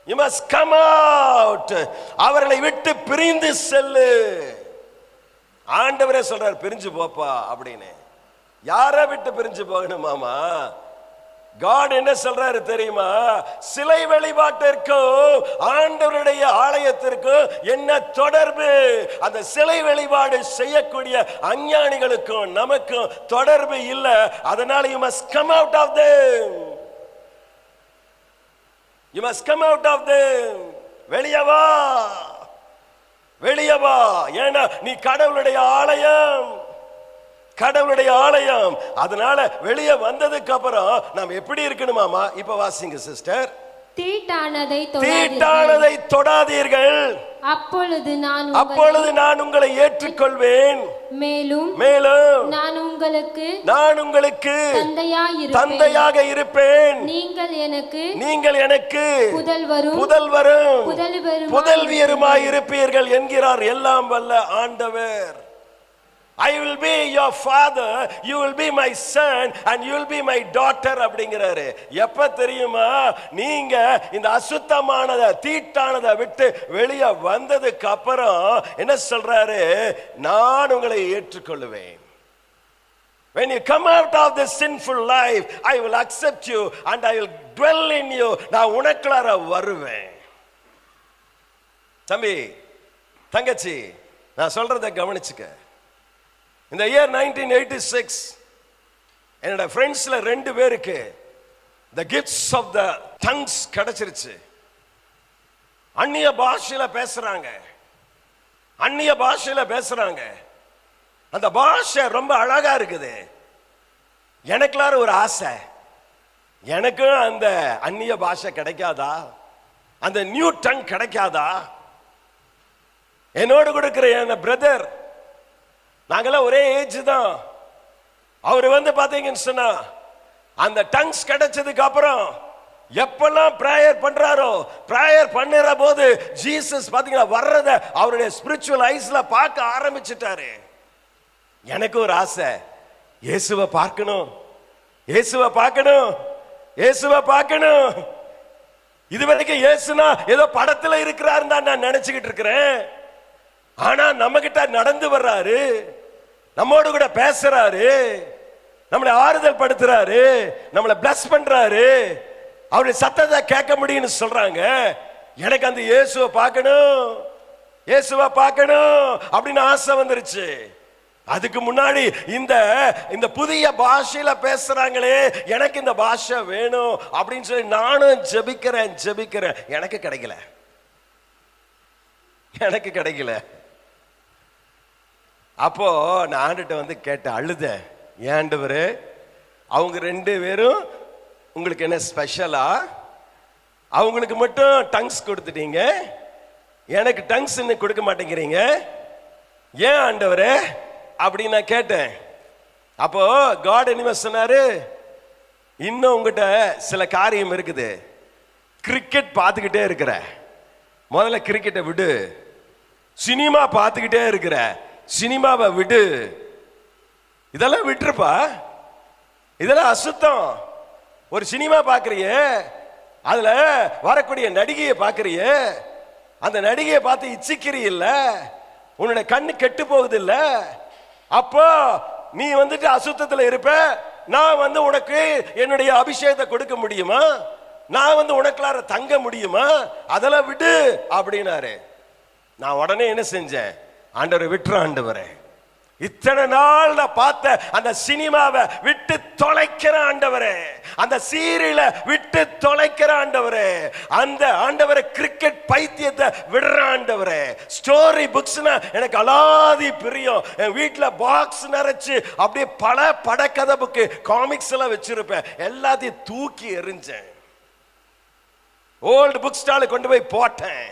You must come out. அவர்களை விட்டு பிரிந்து செல்லு. ஆண்டவரே சொல்றார், பிரிஞ்சு போப்பா அப்படின்னு. யாரை விட்டு பிரிஞ்சு போகணுமாமா? God என்ன சொல்றாரு தெரியுமா? சிலை வழிபாட்டிற்கும் ஆண்டவருடைய ஆலயத்திற்கும் என்ன தொடர்பு? அந்த சிலை வழிபாடு செய்யக்கூடிய அஞ்ஞானிகளுக்கும் நமக்கும் தொடர்பு இல்ல. அதனால you must come out of them. You must come out of them. வெளியே வா. ஏன்னா நீ கடவுளுடைய ஆலயம். அதனால வெளியே வந்ததுக்கு அப்புறம் நாம் எப்படி இருக்கணுமாமா? இப்ப வாசிங்க சிஸ்டர். தீட்டானதை தொடாதீர்கள். அப்பொழுது நான் உங்களை ஏற்றுக்கொள்வேன். மேலும் நான் உங்களுக்கு தந்தையாக இருப்பேன். நீங்கள் எனக்கு புதல்வியருமாய் இருப்பீர்கள் என்கிறார் எல்லாம் வல்ல ஆண்டவர். I will be your father, you will be my son and you will be my daughter அப்படிங்கிறாரு. எப்ப தெரியுமா? நீங்க இந்த அசுத்தமானத தீட்டானதை விட்டு வெளியே வந்ததுக்கு அப்புறம் என்ன சொல்றாரு? நான் உங்களை ஏற்றுக்கொள்வேன். When you come out of this sinful life, I will accept you and I will dwell in you. நான் உனக்குள்ளார வருவேன். தம்பி, தங்கச்சி, நான் சொல்றதை கவனிச்சுக்க. இந்த இயர் 1986 என்னோட ஃப்ரெண்ட்ஸ்ல 2 பேருக்கு the gifts of the tongues கிடைச்சிருச்சு. அந்நிய பாஷையில பேசுறாங்க. அந்த பாஷை ரொம்ப அழகா இருக்குது. எனக்குள்ளார ஒரு ஆசை, எனக்கும் அந்த அந்நிய பாஷை கிடைக்காதா? அந்த நியூ டங் கிடைக்காதா? என்னோடு கொடுக்கிற என் பிரதர், நாங்கெல்லாம் ஒரே ஏஜ் தான். அவர் பாத்தீங்கன்னு சொன்னா அந்த டங்ஸ் கிடைச்சதுக்கு அப்புறம் எப்பெல்லாம் பிரேயர் பண்றாரோ, பிரேயர் பண்ணுற போது ஜீசஸ் பாத்தீங்கன்னா வர்றத அவருடைய ஸ்பிரிச்சுவல் ஐஸ்ல பார்க்க ஆரம்பிச்சிட்டாரு. எனக்கு ஒரு ஆசை, இயேசுவை பார்க்கணும், இயேசுவை பார்க்கணும், இயேசுவை பார்க்கணும். இதுவரைக்கும் இயேசுனா ஏதோ படத்துல இருக்கிறாரு தான் நான் நினைச்சுக்கிட்டு இருக்கிறேன். ஆனா நம்ம கிட்ட நடந்து வர்றாரு, நம்மோடு கூட பேசுறாரு, நம்மளை ஆறுதல் படுத்துறாரு, நம்மளை பிளஸ் பண்றாரு, அவருடைய சத்தத்தை கேட்க முடியும்னு சொல்றாங்க. எனக்கு அந்த இயேசுவை பார்க்கணும், இயேசுவை பார்க்கணும் அப்படின்னு ஆசை வந்துருச்சு. அதுக்கு முன்னாடி இந்த புதிய பாஷையில பேசுறாங்களே, எனக்கு இந்த பாஷை வேணும் அப்படின்னு சொல்லி நானும் ஜெபிக்கிறேன். எனக்கு கிடைக்கல, எனக்கு கிடைக்கல. அப்போ நான் ஆண்டுகிட்ட வந்து கேட்டேன், அழுதேன். ஏன் ஆண்டவரே, அவங்க 2 பேரும் உங்களுக்கு என்ன ஸ்பெஷலா? அவங்களுக்கு மட்டும் டங்ஸ் கொடுத்துட்டீங்க, எனக்கு டங்ஸ் இன்னும் கொடுக்க மாட்டேங்கிறீங்க, ஏன் ஆண்டவரே அப்படின்னு நான் கேட்டேன். அப்போ காட் என்ன சொன்னாரு, இன்னும் உங்ககிட்ட சில காரியம் இருக்குது. கிரிக்கெட் பார்த்துக்கிட்டே இருக்கிற, முதல்ல கிரிக்கெட்டை விடு. சினிமா பார்த்துக்கிட்டே இருக்கிற, சினிமாவை விடு. இதெல்லாம் விட்டுருப்பா, இதெல்லாம் அசுத்தம். ஒரு சினிமா பார்க்கறிய, அதுல வரக்கூடிய நடிகையை பார்க்கறிய, அந்த நடிகையை பார்த்து இச்சிக்கிறீ இல்ல, உன்னுடைய கண்ணு கெட்டு போகுது இல்ல, அப்போ நீ வந்துட்டு அசுத்தத்துல இருப்ப. நான் வந்து உனக்கு என்னுடைய அபிஷேகத்தை கொடுக்க முடியுமா? நான் வந்து உனக்குள்ளார தங்க முடியுமா? அதெல்லாம் விடு அப்படின்னாரு. நான் உடனே என்ன செஞ்சேன், ஆண்டவரை விட்டுற, ஆண்டவரே இத்தனை நாள் நான் பார்த்த அந்த சினிமாவை விட்டு தொலைக்கிற ஆண்டவரே, அந்த சீரியல விட்டு தொலைக்கிற ஆண்டவரே, அந்த ஆண்டவரை கிரிக்கெட் பைத்தியத்தை விடுற ஆண்டவரே. ஸ்டோரி புக்ஸ்னா எனக்கு அலாதி பிரியம். என் வீட்டுல பாக்ஸ் நிறைச்சு அப்படியே பல படக்கதை புக்கு, காமிக்ஸ் எல்லாம் வச்சிருப்பேன். எல்லாத்தையும் தூக்கி எறிஞ்சேன், ஓல்டு புக் ஸ்டால கொண்டு போய் போட்டேன்.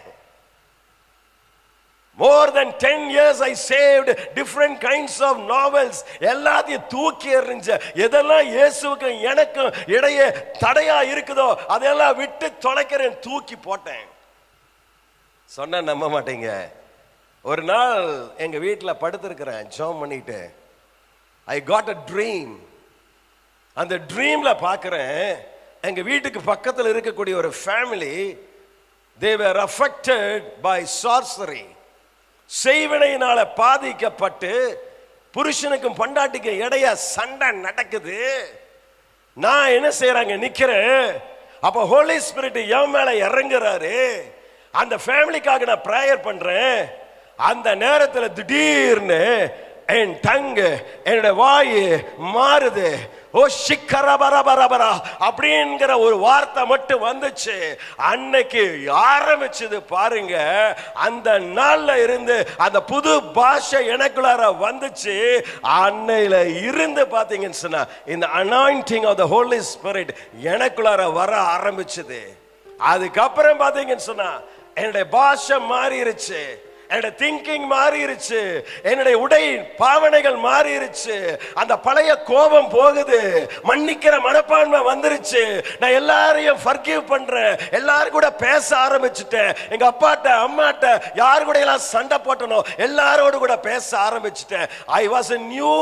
More than 10 years I saved different kinds of novels. எல்லாத்தையும் தூக்கி எறிஞ்ச. எதெல்லாம் இயேசுவுக்கு எனக்கு இடையே தடையா இருக்குதோ அதெல்லாம் விட்டு தொலைக்கிறேன், தூக்கி போட்டேன். சொன்னா நம்ப மாட்டீங்க, ஒரு நாள் எங்க வீட்டில் படுத்திருக்கிறேன் ஜெபம் பண்ணிட்டு. I got a dream. அந்த ட்ரீம்ல பார்க்கிறேன், எங்க வீட்டுக்கு பக்கத்தில் இருக்கக்கூடிய ஒரு family, they were affected by sorcery. செய்வினையினால பாதிக்கப்பட்டு புருஷனுக்கும் பொண்டாட்டிக்கும் இடையே சண்டை நடக்குது. நான் என்ன செய்யறாங்க, நிக்கிறேன். அப்ப ஹோலி ஸ்பிரிட் என் மேல இறங்குறாரு. அந்த ஃபேமிலிக்காக நான் பிரேயர் பண்றேன். அந்த நேரத்தில் திடீர்னு என் டங்கு, என்னுடைய வாய் மாறுது. ஓ சிக்கரபரபரபரா அப்படிங்கிற ஒரு வார்த்தை மட்டும் வந்துச்சு. அன்னைக்கு ஆரம்பிச்சது பாருங்க. அந்த நாள்ல இருந்து அந்த புது பாஷை எனக்குள்ளார வந்துச்சு. அன்னையில இருந்து பாத்தீங்கன்னு சொன்னா இந்த anointing of the Holy Spirit எனக்குள்ளார வர ஆரம்பிச்சது. அதுக்கப்புறம் பாத்தீங்கன்னு சொன்னா என்னுடைய பாஷை மாறிடுச்சு, என்னுடைய திங்கிங் மாறிடுச்சு, என்னுடைய உடை பாவனைகள் மாறிடுச்சு. அந்த பழைய கோபம் போகுது, மன்னிக்கிற மனப்பான்மை வந்துருச்சு. நான் எல்லாரையும் ஃபர்கிவ் பண்றேன், எல்லாரும் கூட பேச ஆரம்பிச்சுட்டேன். எங்க அப்பாட்ட அம்மாட்ட யாரு கூட எல்லாம் சண்டை போட்டனோ எல்லாரோடு கூட பேச ஆரம்பிச்சுட்டேன். I was a new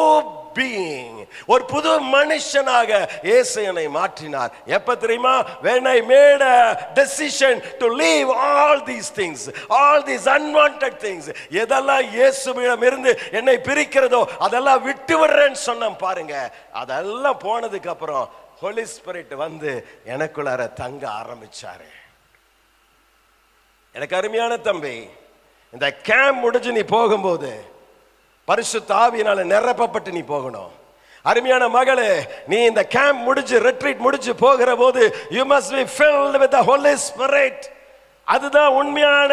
being. ஒரு புது மனுஷனாக இயேசு என்னை மாற்றினார். எப்ப தெரியுமா? when I made a decision to leave all these things, all these unwanted things. எதெல்லாம் இயேசுவிடம் இருந்து என்னை பிரிக்கிறதோ அதெல்லாம் விட்டு விடுறேன்னு சொன்னேன் பாருங்க. அதெல்லாம் போனதுக்கு அப்புறம் ஹோலி ஸ்பிரிட் வந்து எனக்குள்ளார தங்க ஆரம்பிச்சாரு. எனக்கு அருமையான தம்பி, இந்த கேம்ப் முடிஞ்சு நீ போகும்போது பரிசுத்த ஆவியினால நிரப்பப்பட்டு நீ போகணும். அருமையான மகளே, நீ இந்த கேம்ப் முடிஞ்சு ரெட்ரீட் முடிஞ்சு போகிற போது you must be filled with the Holy Spirit. அதுதான் உண்மையான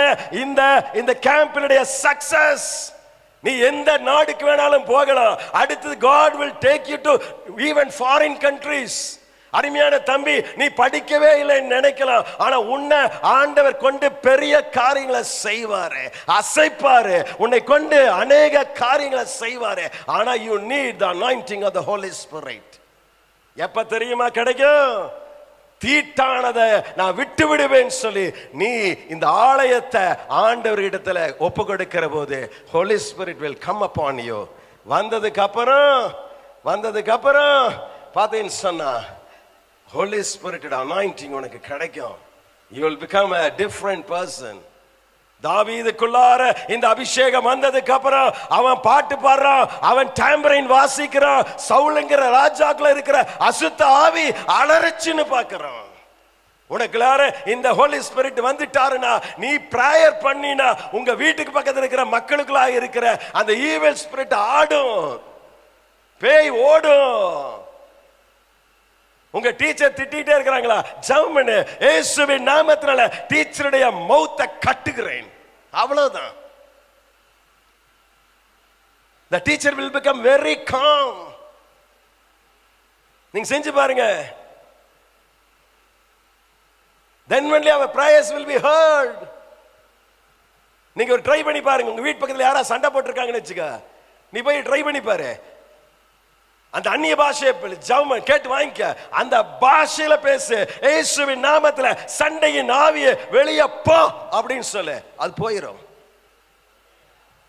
இந்த கேம்பினுடைய சக்சஸ். நீ எந்த நாடுக்கு வேணாலும் போகலாம். அடுத்து God will take you to even foreign countries. அருமையான தம்பி, நீ படிக்கவே இல்லைன்னு நினைக்கலாம், ஆனா உன்னை ஆண்டவர் கொண்டு பெரிய காரியங்களை செய்வாரு, அசைப்பாரு, உன்னை கொண்டு அநேக காரியங்களை செய்வாரு. ஆனா you need the anointing of the Holy Spirit. எப்ப தெரியுமா கிடைக்கும்? தீட்டானதை நான் விட்டு விடுவேன் சொல்லி நீ இந்த ஆலயத்தை ஆண்டவர் இடத்துல ஒப்பு கொடுக்கிற போது Holy Spirit will come upon you. வந்ததுக்கு அப்புறம் பார்த்தீங்கன்னு சொன்னா Holy Spirit anointing உனக்கு கிடைக்கும். You will become a different person. தாவீதுக்குள்ளார இந்த அபிஷேகம் வந்ததுக்கு அப்புறம் அவன் பாட்டு பாடுறான், அவன் டாம்பரின் வாசிக்கிறான். சவுலுங்கிற ராஜாக்குள்ள இருக்கிற அசுத்த ஆவி அலறச்சுன்னு பார்க்கறான். உனக்குள்ளார இந்த ஹோலி ஸ்பிரிட் வந்துட்டாருன்னா, நீ பிரேயர் பண்ணினா உங்க வீட்டுக்கு பக்கத்துல இருக்கிற மக்களுக்குள்ளாக இருக்கிற அந்த ஈவில் ஸ்பிரிட் ஆடும், பேய் ஓடும். உங்க டீச்சர் திட்டிட்டே இருக்கிறாங்களா, ஜெபம் இயேசுவின் நாமத்தினால டீச்சருடைய மவுத்தை கட்டுகிறேன், அவ்வளவுதான். The teacher will become very calm. நீங்க செஞ்சு பாருங்க. Then only our prayers will be heard. நீங்க ஒரு ட்ரை பண்ணி பாருங்க. உங்க வீட்டு பக்கத்துல யாரா சண்டை போட்டுருக்காங்கன்னு வச்சுக்க, நீ போய் ட்ரை பண்ணி பாரு. அந்த அந்நிய பாஷையை ஜெபம் கேட்டு வாங்கிக்க, அந்த பாஷையில பேசு. இயேசுவின் நாமத்துல சண்டையின் ஆவியை வெளியே போ அப்படின்னு சொல்லு, அது போயிடும்.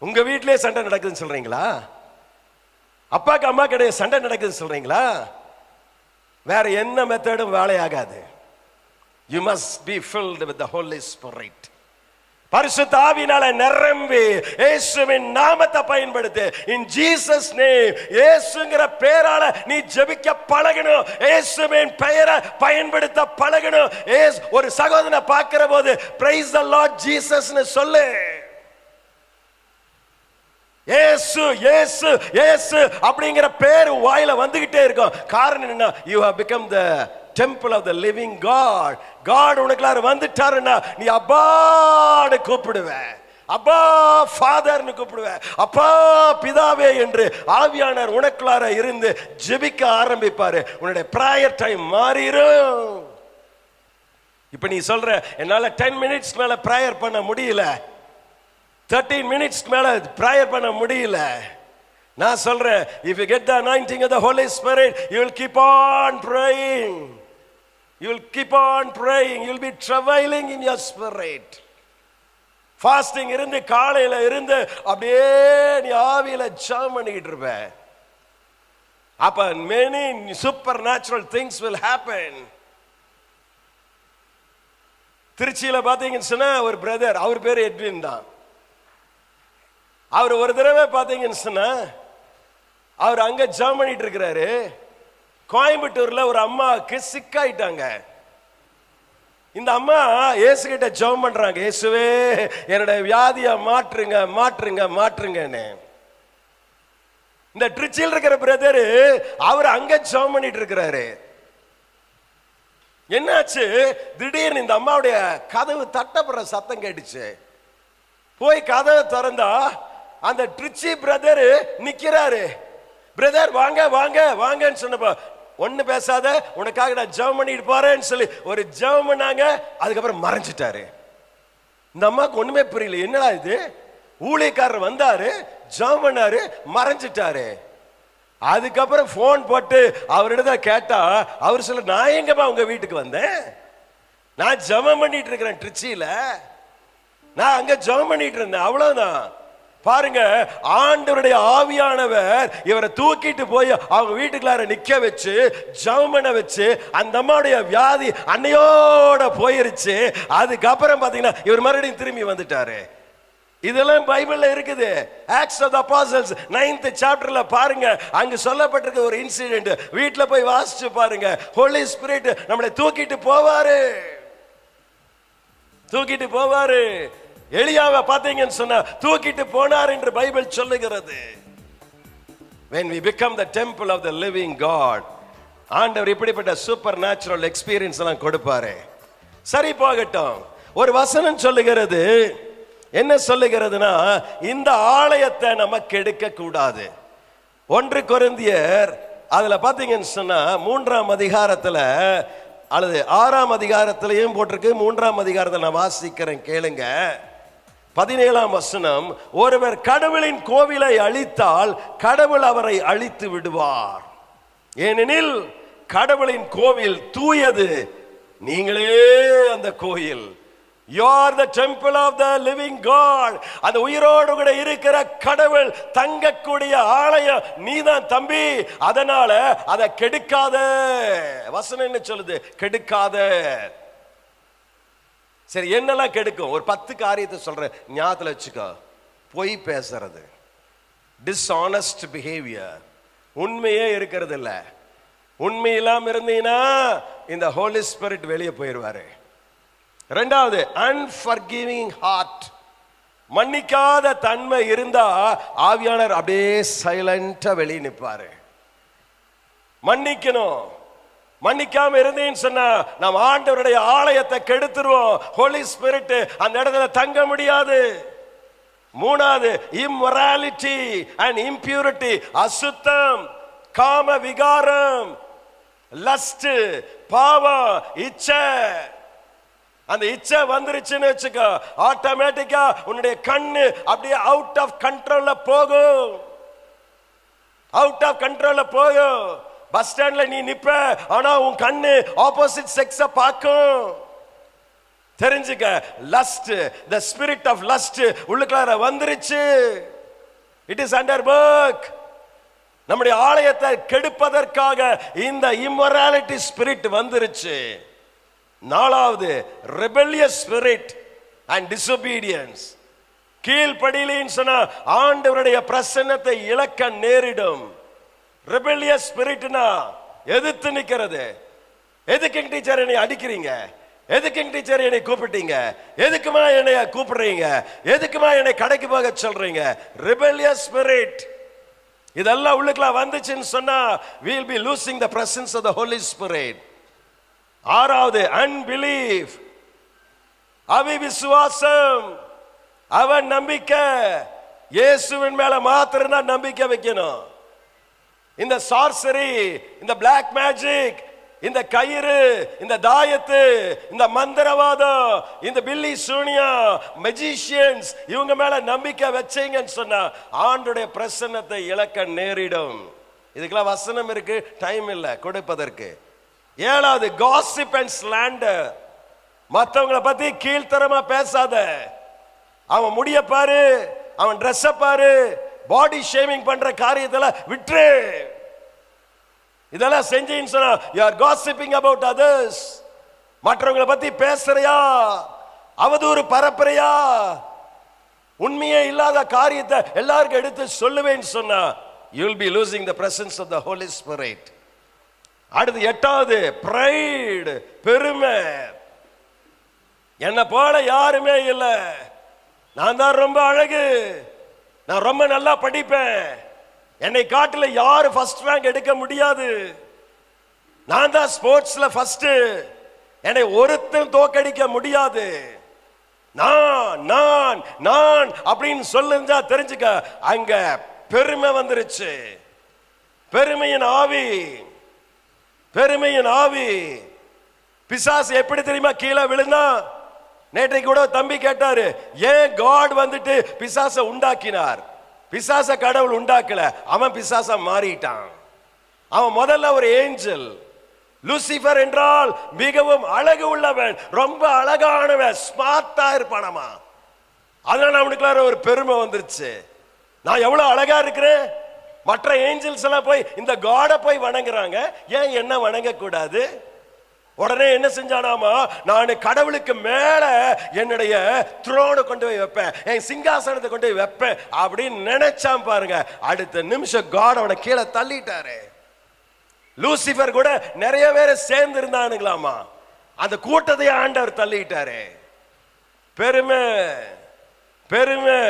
உங்க வீட்டிலே சண்டை நடக்குதுன்னு சொல்றீங்களா? அப்பாக்கு அம்மா கிடையாது சண்டை நடக்குதுன்னு சொல்றீங்களா? வேற என்ன மெத்தடும் வேலையாகாது. You must be filled with the Holy Spirit. பரிசுத்த ஆவியினால நிரம்பி இயேசுவின் நாமத்தை பயன்படுத்து. In Jesus name, இயேசுங்கிற பெயரால நீ ஜெபிக்க பழகணும். இயேசுவின் பெயரை பயன்படுத்த பழகணும். ஒரு சகோதரனை பார்க்கிற போது praise the Lord Jesus ன்னு சொல்லு. இயேசு இயேசு இயேசு அப்படிங்கிற பேர் வாயில வந்துகிட்டே இருக்கும். காரணம் என்ன? You have become the temple of the living God. God உனக்குள்ளார வந்துட்டாருன்னா நீ அப்பான்னு கூப்பிடுவ, அப்பா ஃபாதர்னு கூப்பிடுவ, அப்பா பிதாவே என்று ஆவியானவர் உனக்குள்ளார இருந்து ஜெபிக்க ஆரம்பிப்பாரு. உன்னுடைய prayer டைம் மாறிடும். இப்ப நீ சொல்ற என்னால 10 minutes மேல prayer பண்ண முடியல, 13 minutes மேல prayer பண்ண முடியல. நான் சொல்றேன், if you get the anointing of the Holy Spirit, you will keep on praying. You will keep on praying. You will be travailing in your spirit. Fasting இருந்து காலையில இருந்து அப்படியே நீ ஆவியில ஜெபம் பண்ணிட்டு இருப்ப. அப்ப many supernatural things will happen. திருச்சியில பாத்தீங்கன்னு சொன்னா ஒரு பிரதர், அவர் பேரு எட்வின் தான். அவர் ஒரு தடவை பாத்தீங்கன்னு சொன்னா அவர் அங்க ஜெபம் பண்ணிட்டு இருக்கிறாரு. கோயம்புத்தூர்ல ஒரு அம்மாவுக்கு சிக்காயிட்டாங்க. இந்த அம்மா இயேசு கிட்ட ஜெபம் பண்றாங்க, இயேசுவே என்னுடைய வியாதியை மாற்றுங்க மாற்றுங்க மாற்றுங்கன்னு. இந்த ட்ரிச்சில் இருக்கிற பிரதர் அவர் அங்க ஜெபம் பண்ணிட்டு இருக்கிறாரு. என்னாச்சு, திடீர்னு இந்த அம்மாவுடைய கதவு தட்டப்படுற சத்தம் கேட்டுச்சு. போய் கதவை திறந்தா அந்த ட்ரிச்சி பிரதர் நிக்கிறாரு. பிரதர் வாங்க வாங்க வாங்கன்னு சொன்னப்ப, ஒண்ணு பேசாத, உனக்காக நான் ஜெபம் பண்ணிட்டு போறேன்னு சொல்லி ஒரு ஜெபம் பண்ணாங்க. அதுக்கப்புறம் மறைஞ்சிட்டாரு. இந்த அம்மாவுக்கு ஒண்ணுமே புரியல, என்னடா இது, ஊழியக்காரர் வந்தாரு ஜெபம் பண்ணாரு மறைஞ்சிட்டாரு. அதுக்கப்புறம் போன் போட்டு அவரிடத்த கேட்டா அவர் சொல்ல, நான் எங்கப்பா உங்க வீட்டுக்கு வந்தேன், நான் ஜெபம் பண்ணிட்டு இருக்கிறேன் ட்ரிச்சியில, நான் அங்க ஜெபம் பண்ணிட்டு இருந்தேன், அவ்வளவுதான். பாருங்க, ஆண்டவருடைய ஆவியானவர் இவரை தூக்கிட்டு போய் அவங்க வீட்டுக்குள்ளார நிக்க வச்சு ஜெபம் பண்ண வச்சு அந்த அம்மாவுடைய வியாதி அன்னையோட போயிருச்சு. அதுக்கப்புறம் பாத்தீங்கன்னா இவர் மறுபடியும் திரும்பி வந்துட்டாரு. இதெல்லாம் பைபிள்ல இருக்குது. Acts of the apostles 9th சாப்டர்ல பாருங்க, அங்க சொல்லப்பட்டிருக்க ஒரு இன்சிடென்ட். வீட்டுல போய் வாசிச்சு பாருங்க. ஹோலி ஸ்பிரிட் நம்மளை தூக்கிட்டு போவாரு, தூக்கிட்டு போவாரு. எலியாவை பாத்தீங்கன்னு சொன்னா தூக்கிட்டு போனார் என்று பைபிள் சொல்லுகிறது. When we become the temple of the living God, ஆண்டவர் இப்படிப்பட்ட சூப்பர் நேச்சுரல் எக்ஸ்பீரியன்ஸ் எல்லாம் கொடுப்பாரு. சரி, போகட்டும். ஒரு வசனம் சொல்லுகிறது, என்ன சொல்லுகிறதுனா, இந்த ஆலயத்தை நம்ம கெடுக்க கூடாது. 1 கொரிந்தியர் அதுல பாத்தீங்கன்னு சொன்னா 3ஆம் அதிகாரத்துல அல்லது 6ஆம் அதிகாரத்திலையும் போட்டிருக்கு. 3ஆம் அதிகாரத்தில் நான் வாசிக்கிறேன், கேளுங்க. 17ஆம் வசனம், ஒருவர் கடவுளின் கோவிலை அழித்தால் கடவுள் அவரை அழித்து விடுவார், ஏனெனில் கடவுளின் கோவில் தூயது, நீங்களே அந்த கோயில். You are the temple of the living God. அந்த உயிரோடு கூட இருக்கிற கடவுள் தங்கக்கூடிய ஆலயம் நீதான் தம்பி. அதனால அதை கெடுக்காத. வசனம் என்ன சொல்லுது? கெடுக்காத. சரி, என்னெல்லாம் கெடுக்கும்? ஒரு 10 காரியத்தை சொல்றேன், ஞாபகத்துல வச்சுக்கோ. பொய் பேசுறது, டிஸ்ஆனஸ்ட் பிஹேவியர், உண்மையே இருக்கிறது இல்ல. உண்மை இல்லாம இருந்தீங்கன்னா இந்த ஹோலி ஸ்பிரிட் வெளியே போயிடுவாரு. ரெண்டாவது, அன்ஃபர்கிவிங் ஹார்ட், மன்னிக்காத தன்மை இருந்தா ஆவியானவர் அப்படியே சைலண்டா வெளியே நிற்பாரு. மன்னிக்கணும். மன்னிக்காம இருந்தேன்னு சொன்னா நாம் ஆண்டவருடைய ஆலயத்தை கெடுத்துருவோம். ஹோலி ஸ்பிரிட் அந்த இடத்துல தங்க முடியாது. மூணாவது, இம்மொராலிட்டி அண்ட் இம்பியூரிட்டி, அசுத்தம், காம விகாரம், லஸ்ட், பாவம், இச்சை. அந்த இச்சை வந்துருச்சுன்னு வச்சுக்கோ, ஆட்டோமேட்டிக்கா உன்னுடைய கண்ணு அப்படியே அவுட் ஆஃப் கண்ட்ரோல்ல போகும். அவுட் ஆஃப் கண்ட்ரோல்ல போகும். பஸ் ஸ்டாண்ட்ல நீ நிப்ப, ஆனா உன் கண்ணு ஆப்போசிட் செக்ஸ பார்க்கும். தெரிஞ்சுக்க, lost, the spirit of lust உள்ளுக்குள்ள வந்துருச்சு. It is under work. நம்முடைய ஆலயத்தை கெடுப்பதற்காக இந்த இம்மொராலிட்டி ஸ்பிரிட் வந்துருச்சு. நாலாவது, rebellious spirit and disobedience. கீழ்ப்படியலைன்னு சொன்னா ஆண்டவருடைய பிரசன்னத்தை இழக்க நேரிடும். rebellious spiritனா எதிர்த்து நிக்கிறது. எதுக்கு டீச்சர் என்னை அடிக்கிறீங்க? எதுக்கு டீச்சர் என்னை கூப்பிட்டீங்க? எதுக்குமா என்னை கூப்பிடுறீங்க? எதுக்குமா என்னை கடைக்கு போக சொல்றீங்க? rebellious spirit. இதெல்லாம் உள்ளுக்குள்ள வந்துச்சுன்னு சொன்னா we will be losing the presence of the Holy Spirit. ஆறாவது, unbelief, அவிசுவாசம், அவன் நம்பிக்கை. இயேசுவின் மேல மாத்திரம் தான் நம்பிக்கை வைக்கணும். இந்த சார்சரி, இந்த பிளாக் மேஜிக், இந்த கயிறு, இந்த தாயத்து, இந்த மந்திரவாதம், இந்த பில்லி சூனியா, மெஜிஷியன்ஸ், இவங்க மேல நம்பிக்கை வச்சீங்கன்னு சொன்னா ஆண்டுடைய பிரசன்னத்தை இழக்க நேரிடும். இதுக்கெல்லாம் வசனம் இருக்கு, டைம் இல்லை கொடுப்பதற்கு. ஏழாவது, gossip and slander, மற்றவங்களை பத்தி கீழ்த்தரமா பேசாத. அவன் முடிய பாரு, அவன் ட்ரெஸ் பாரு, பாடி ஷேமிங் பண்ற காரியத்தெல்லாம் விட்டு. இதெல்லாம் செஞ்சீன்னு சொன்னா you are gossiping about others. மற்றவங்களை பத்தி பேசுறியா, அவதூறு பரப்புறியா, உண்மையே இல்லாத காரியத்தை எல்லாருக்கும் எடுத்து சொல்லுவேன்னு சொன்னா you will be losing the presence of the Holy Spirit. அடுத்து எட்டாவது, pride, பெருமை. என்ன போல யாருமே இல்லை, நான் தான் ரொம்ப அழகு, நான் ரொம்ப நல்லா படிப்பேன், என்னை காட்டுல யாரு ஃபர்ஸ்ட் ரேங்க் எடுக்க முடியாது, நான் தான் ஸ்போர்ட்ஸ்ல ஃபர்ஸ்ட், என்னை ஒருத்தன் தோக்கடிக்க முடியாது, நான் நான் நான் அப்படின்னு சொல்லுங்க. தெரிஞ்சுக்க, அங்க பெருமை வந்துருச்சு. பெருமையின் ஆவி, பெருமையின் ஆவி. பிசாசு எப்படி தெரியுமா கீழே விழுந்தா? நேற்றைக்கு கூட தம்பி கேட்டாரு, ஏன் காட் வந்துட்டு பிசாச உண்டாக்கினார்? பிசாச கடவுள் உண்டாக்கல, அவன் பிசாசா மாறிட்டான். அவன் முதல்ல ஒரு ஏஞ்சல். லூசிபர் என்றால் மிகவும் அழகு உள்ளவன், ரொம்ப அழகானவன், ஸ்மார்ட்டா இருப்பானமா. அதனால அவனுக்குள்ள ஒரு பெருமை வந்துருச்சு. நான் எவ்வளவு அழகா இருக்கிறேன், மற்ற ஏஞ்சல்ஸ் எல்லாம் போய் இந்த காட போய் வணங்குறாங்க, ஏன் என்ன வணங்க கூடாது? உடனே என்ன செஞ்சானாமா, நான் கடவுளுக்கு மேல என்னுடைய த்ரோனை கொண்டு போய் வைப்பேன், என் சிங்காசனத்தை கொண்டு போய் வைப்பேன் அப்படின்னு நினைச்சான் பாருங்க. அடுத்த நிமிஷம் காட் அவனை கீழே தள்ளிட்டாரு. லூசிபர் கூட நிறைய பேரை சேர்ந்து இருந்தானுங்களாமா, அந்த கூட்டத்தை ஆண்டவர் தள்ளிட்டாரு. பெருமை, பெருமை,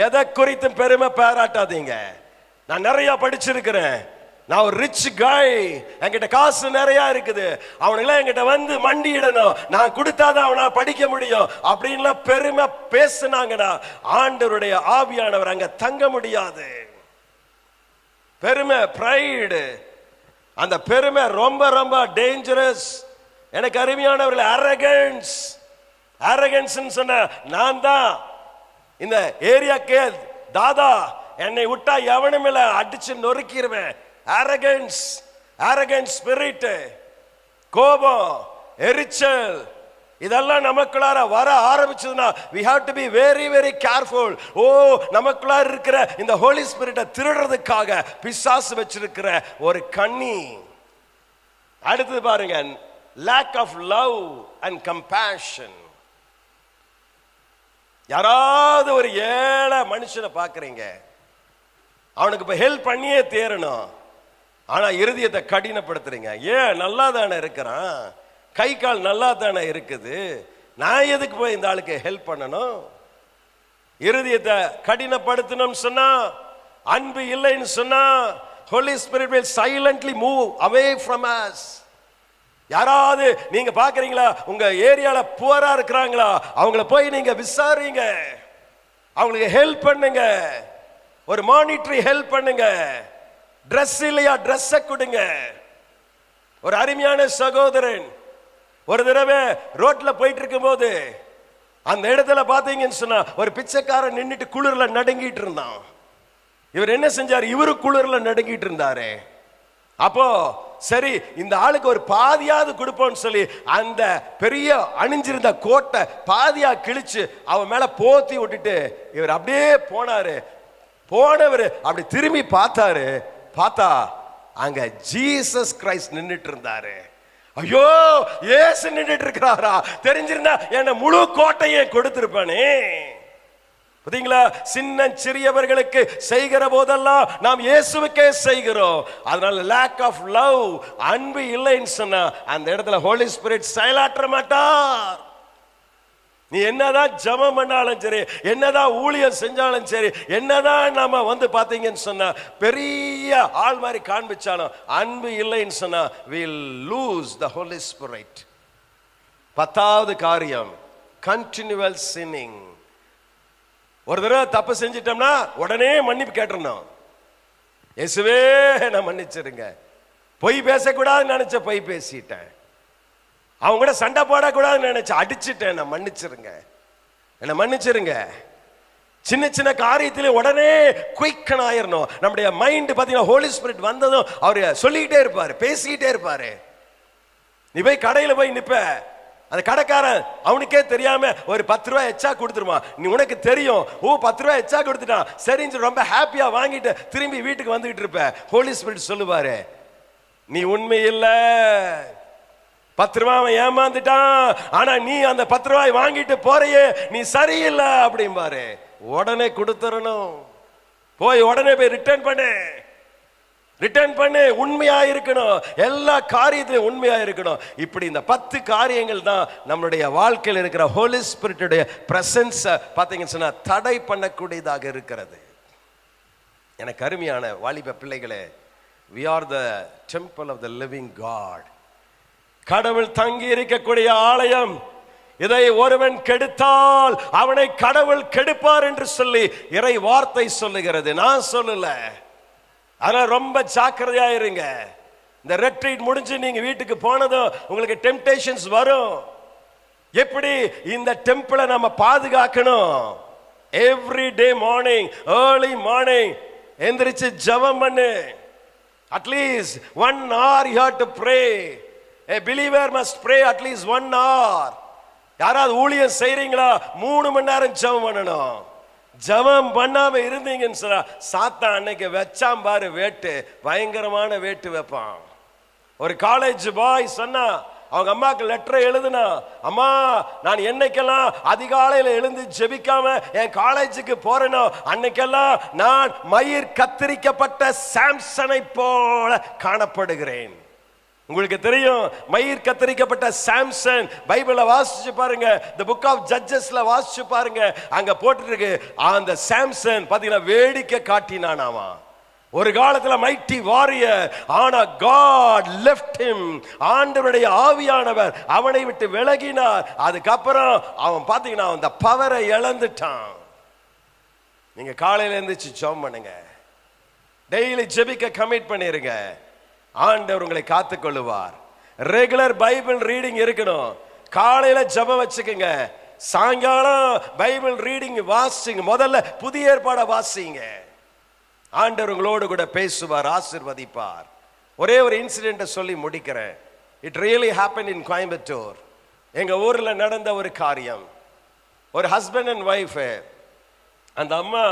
எதை குறித்தும் பெருமை பாராட்டாதீங்க. நான் நிறைய படிச்சிருக்கிறேன், நான் ஒரு ரிச் காய், என்கிட்ட காசு நிறைய இருக்குது, அவனுங்களாம் என்கிட்ட வந்து மண்டியிடணும், நான் கொடுத்தாதான் அவனா படிக்க முடியும் அப்படின்லாம் பெருமை பேசுனாங்கன்னா ஆண்டவருடைய ஆவியானவர் அங்க தங்க முடியாது. பெருமை, பிரைடு, அந்த பெருமை ரொம்ப ரொம்ப டேஞ்சரஸ். எனக்கு அருமையானவர்கள், அரகன்ஸ். அரகன்ஸ் சொன்ன நான் தான் இந்த ஏரியாக்கே தாதா, என்னை விட்டா எவனும் இல்ல, அடிச்சு நொறுக்கிடுவேன். அரகன்ஸ், அரகன்ஸ் ஸ்பிரிட், கோபம், எரிச்சல், இதெல்லாம் நமக்குள்ளார வர ஆரம்பிச்சதுன்னா we have to be very very careful. ஓ, நமக்குள்ளார இருக்கிற இந்த ஹோலி ஸ்பிரிட்டை திருடுறதுக்காக பிசாசு வச்சிருக்கிற ஒரு கண்ணி. அடுத்தது பாருங்க, lack of love and compassion. யாராவது ஒரு ஏழை மனுஷனை பார்க்குறீங்க, அவனுக்கு இப்போ ஹெல்ப் பண்ணியே தேரணும், ஆனால் இருதயத்தை கடினப்படுத்துறீங்க. ஏன்? நல்லா தானே இருக்கிறான், கை கால் நல்லா தானே இருக்குது, நான் எதுக்கு போய் இந்த ஆளுக்கு ஹெல்ப் பண்ணணும்? இருதயத்தை கடினப்படுத்தணும்னு சொன்னா, அன்பு இல்லைன்னு சொன்னா, Holy Spirit will silently move away from us. யாராவது நீங்க பாக்குறீங்களா, உங்க ஏரியால புவரா இருக்கிறாங்களா, அவங்கள போய் நீங்க விசாரிங்க, அவங்களுக்கு ஹெல்ப் பண்ணுங்க, ஒரு மானிட்டரி ஹெல்ப் பண்ணுங்க. ட்ரெஸ் இல்லையா, ட்ரெஸ்ஸை கொடுங்க. ஒரு அருமையான சகோதரன் ஒரு தடவை ரோட்ல போயிட்டு இருக்கும் போது அந்த இடத்துல பாத்தீங்கன்னு சொன்னா ஒரு பிச்சைக்காரன் நின்னுட்டு குளிர்ல நடுங்கிட்டு இருந்தான். இவர் என்ன செஞ்சார்? இவரு குளிர்ல நடுங்கிட்டு இருந்தாரு. அப்போ சரி, இந்த ஆளுக்கு ஒரு பாதியாவது கொடுப்போம்னு சொல்லி அந்த பெரிய அணிஞ்சிருந்த கோட்டை பாதியா கிழிச்சு அவன் மேல போத்தி விட்டுட்டு இவர் அப்படியே போனாரு. போனவர் அப்படி திரும்பி பார்த்தாரு, பார்த்தா அங்க ஜீசஸ் கிரைஸ்ட் நின்னுட்டு இருந்தாரு. ஐயோ, இயேசு நின்னுட்டு இருக்கிறாரா, தெரிஞ்சிருந்தா என்ன முழு கோட்டையை கொடுத்திருப்பானே. பாத்தீங்களா, சின்ன சிறியவர்களுக்கு செய்கிற போதெல்லாம் நாம் இயேசுவுக்கே செய்கிறோம். அதனால லேக் ஆஃப் லவ், அன்பு இல்லைன்னு சொன்னா அந்த இடத்துல ஹோலி ஸ்பிரிட் செயலாற்ற மாட்டார். நீ என்னதான் ஜெபம் பண்ணாலும் சரி, என்னதான் ஊழியம் செஞ்சாலும் சரி, என்னதான் நாம வந்து பாத்தீங்கன்னு சொன்னா பெரிய ஆள் மாதிரி காண்பிச்சாலும் அன்பு இல்லைன்னு சொன்னா we'll lose the Holy Spirit. 10வது காரியம், continual sinning. ஒரு தடவை தப்பு செஞ்சிட்டோம்னா உடனே மன்னிப்பு கேட்டுறணும். இயேசுவே நான் மன்னிச்சிருங்க, பொய் பேசக்கூடாதுன்னு நினைச்ச பொய் பேசிட்டேன், அவங்க கூட சண்டை போடக்கூடாதுன்னு நினைச்சு அடிச்சுட்டேன், நான் மன்னிச்சிருங்க, என்ன மன்னிச்சிருங்க. சின்ன சின்ன காரியத்திலே உடனே குயிக்கன் ஆயிரணும். நம்முடைய மைண்ட் பார்த்தீங்கன்னா ஹோலி ஸ்பிரிட் வந்ததும் அவர் சொல்லிக்கிட்டே இருப்பாரு, பேசிக்கிட்டே இருப்பாரு. நீ போய் கடையில் போய் நிற்ப, அந்த கடைக்காரன் அவனுக்கே தெரியாம ஒரு 10 ரூபாய் எச்சா கொடுத்துருமா, நீ உனக்கு தெரியும், ஓ 10 ரூபாய் எச்சா கொடுத்துட்டான் சரின்னு ரொம்ப ஹாப்பியா வாங்கிட்டு திரும்பி வீட்டுக்கு வந்துகிட்டு இருப்ப. ஹோலி ஸ்பிரிட் சொல்லுவாரு, நீ உண்மை இல்லை, 10 ரூபாய் ஏமாந்துட்டான், ஆனா நீ அந்த 10 ரூபாய் வாங்கிட்டு போறையே நீ சரியில்லை அப்படிம்பாரு. உடனே கொடுத்துடணும், போய் உடனே போய் ரிட்டர்ன் பண்ணு, உண்மையா இருக்கணும், எல்லா காரியத்திலும் உண்மையா இருக்கணும். இப்படி இந்த 10 காரியங்கள் தான் நம்மளுடைய வாழ்க்கையில் இருக்கிற ஹோலி ஸ்பிரிட்டுடைய பிரசன்ஸ் பார்த்தீங்கன்னு சொன்னா தடை பண்ணக்கூடியதாக இருக்கிறது. எனக்கு அருமையான வாலிப பிள்ளைகளே, we are the temple of the living God. கடவுள் தங்கி இருக்கக்கூடிய ஆலயம். இதை ஒருவன் கெடுத்தால் அவனை கடவுள் கெடுப்பார் என்று சொல்லி இறை வார்த்தை சொல்லுகிறது, நான் சொல்லல. ஆனா ரொம்ப ஜாக்கிரதையா இருங்க. இந்த ரெட்ரீட் முடிஞ்சு நீங்க வீட்டுக்கு போனதும் உங்களுக்கு டெம்டேஷன்ஸ் வரும். எப்படி இந்த டெம்பிளை நம்ம பாதுகாக்கணும்? Every day morning, early morning எந்திரிச்சு ஜெபம் பண்ணு. At least 1 hour you have to pray. A believer must pray at least 1 hour. யாராவது ஊழியம் செய்றீங்களா, 3 மணி நேரம் ஜெபம் பண்ணணும். ஜெபம் பண்ணாம இருந்தீங்கன்னு சொன்னா சாத்தான் அன்னைக்கு வச்சாம் பாரு வேட்டு, பயங்கரமான வேட்டு வைப்பான். ஒரு காலேஜ் பாய் சொன்னா, அவங்க அம்மாக்கு லெட்டரை எழுதுனா, அம்மா நான் என்னைக்கெல்லாம் அதிகாலையில் எழுந்து ஜெபிக்காம என் காலேஜுக்கு போறேனோ அன்னைக்கெல்லாம் நான் மயிர் கத்தரிக்கப்பட்ட சாம்சனை போல காணப்படுகிறேன். உங்களுக்கு தெரியும், மயிர் கத்தரிக்கப்பட்ட சாம்சன். பைபிள வாசிச்சு பாருங்க, the book of Judgesல வாசிச்சு பாருங்க, அங்க போட்டுருக்கு அந்த சாம்சன் பாத்தீங்கன்னா வேடிக்கை காட்டினானாமா. ஒரு காலத்துல மைட்டி வாரியர், ஆனா God left him. ஆண்டவருடைய ஆவியானவர் அவனை விட்டு விலகினார். அதுக்கப்புறம் அவன் பாத்தீங்கன்னா அந்த பவரை இழந்துட்டான். நீங்க காலையில எழுந்திருச்சு ஜெபம் பண்ணுங்க, டெய்லி ஜெபிக்க கமிட் பண்ணிருங்க, ஆண்டவர் உங்களை காத்துக் கொள்ளுவார். ரெகுலர் பைபிள் ரீடிங் இருக்கணும். காலையில ஜெபம் வச்சுக்கோங்க, சாயங்காலம் பைபிள் ரீடிங் வாசிங்க. முதல்ல புதிய ஏற்பாடை வாசிங்க, ஆண்டவர் உங்களோடு கூட பேசுவார், ஆசீர்வதிப்பார். ஒரே ஒரு இன்சிடென்ட்டை சொல்லி முடிக்கிறேன். It really happen in Coimbatore. எங்க ஊர்ல நடந்த ஒரு காரியம். ஒரு ஹஸ்பண்ட் அண்ட் ஒய்ஃப். அந்த அம்மா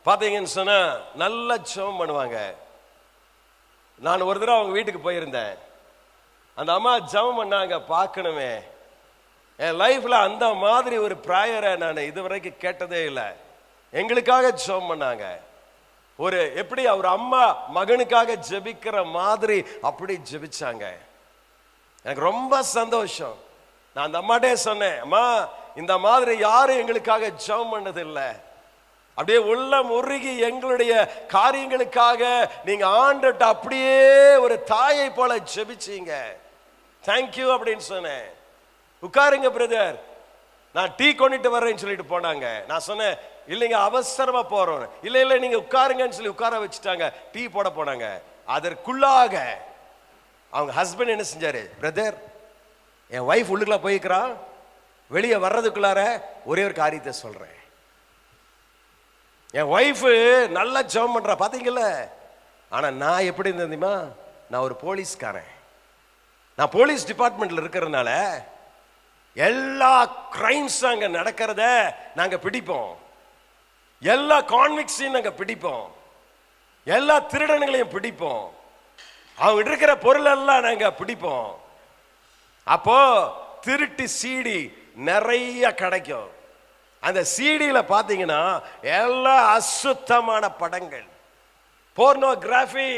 பார்த்தீங்கன்னு சொன்னா நல்லா ஜெபம் பண்ணுவாங்க. நான் ஒரு தடவை அவங்க வீட்டுக்கு போயிருந்தேன். அந்த அம்மா ஜெபம் பண்ணாங்க, பார்க்கணுமே. என் லைஃப்ல அந்த மாதிரி ஒரு ப்ரேயரை நான் இதுவரைக்கும் கேட்டதே இல்லை. எங்களுக்காக ஜெபம் பண்ணாங்க. ஒரு எப்படி அவர் அம்மா மகனுக்காக ஜெபிக்கிற மாதிரி அப்படி ஜெபிச்சாங்க. எனக்கு ரொம்ப சந்தோஷம். நான் அந்த அம்மாட்டே சொன்னேன், அம்மா இந்த மாதிரி யாரும் எங்களுக்காக ஜெபம் பண்ணது இல்லை. அப்படியே உள்ளம் உருகி எங்களுடைய காரியங்களுக்காக நீங்க ஆண்டவர்ட்ட அப்படியே ஒரு தாயை போல ஜெபிச்சீங்க. தேங்க்யூ அப்படின்னு சொன்னேன். உட்காருங்க பிரதர், நான் டீ கொண்டுட்டு வர்றேன்னு சொல்லிட்டு போனாங்க. நான் சொன்னேன், இல்லைங்க அவசரமா போறோம். இல்ல நீங்க உட்காருங்கன்னு சொல்லி உட்கார வச்சுட்டாங்க. டீ போட போனாங்க. அதற்குள்ளாக அவங்க ஹஸ்பண்ட் என்ன செஞ்சாரு, பிரதர் என் ஒய்ஃப் உள்ளுக்குள்ள போய்க்கிறான், வெளியே வர்றதுக்குள்ளார ஒரே ஒரு காரியத்தை சொல்றேன். என் ஒய்ஃப் நல்லா ஜெபம் பண்றா பாத்தீங்கல்ல. ஆனா நான் எப்படி இருந்தேன் தெரியுமா, நான் ஒரு போலீஸ்காரன். நான் போலீஸ் டிபார்ட்மெண்ட்ல இருக்கிறதுனால எல்லா கிரைம்ஸ் அங்க நடக்கிறத நாங்க பிடிப்போம். எல்லா கான்விக்ஸையும் நாங்க பிடிப்போம். எல்லா திருடனைகளையும் பிடிப்போம். அவங்க இருக்கிற பொருள் எல்லாம் நாங்க பிடிப்போம். அப்போ திருட்டு சீடி நிறைய கிடைக்கும். அந்த சீடியில பாத்தீங்கன்னா எல்லா அசுத்தமான படங்கள், போர்னோகிராஃபி,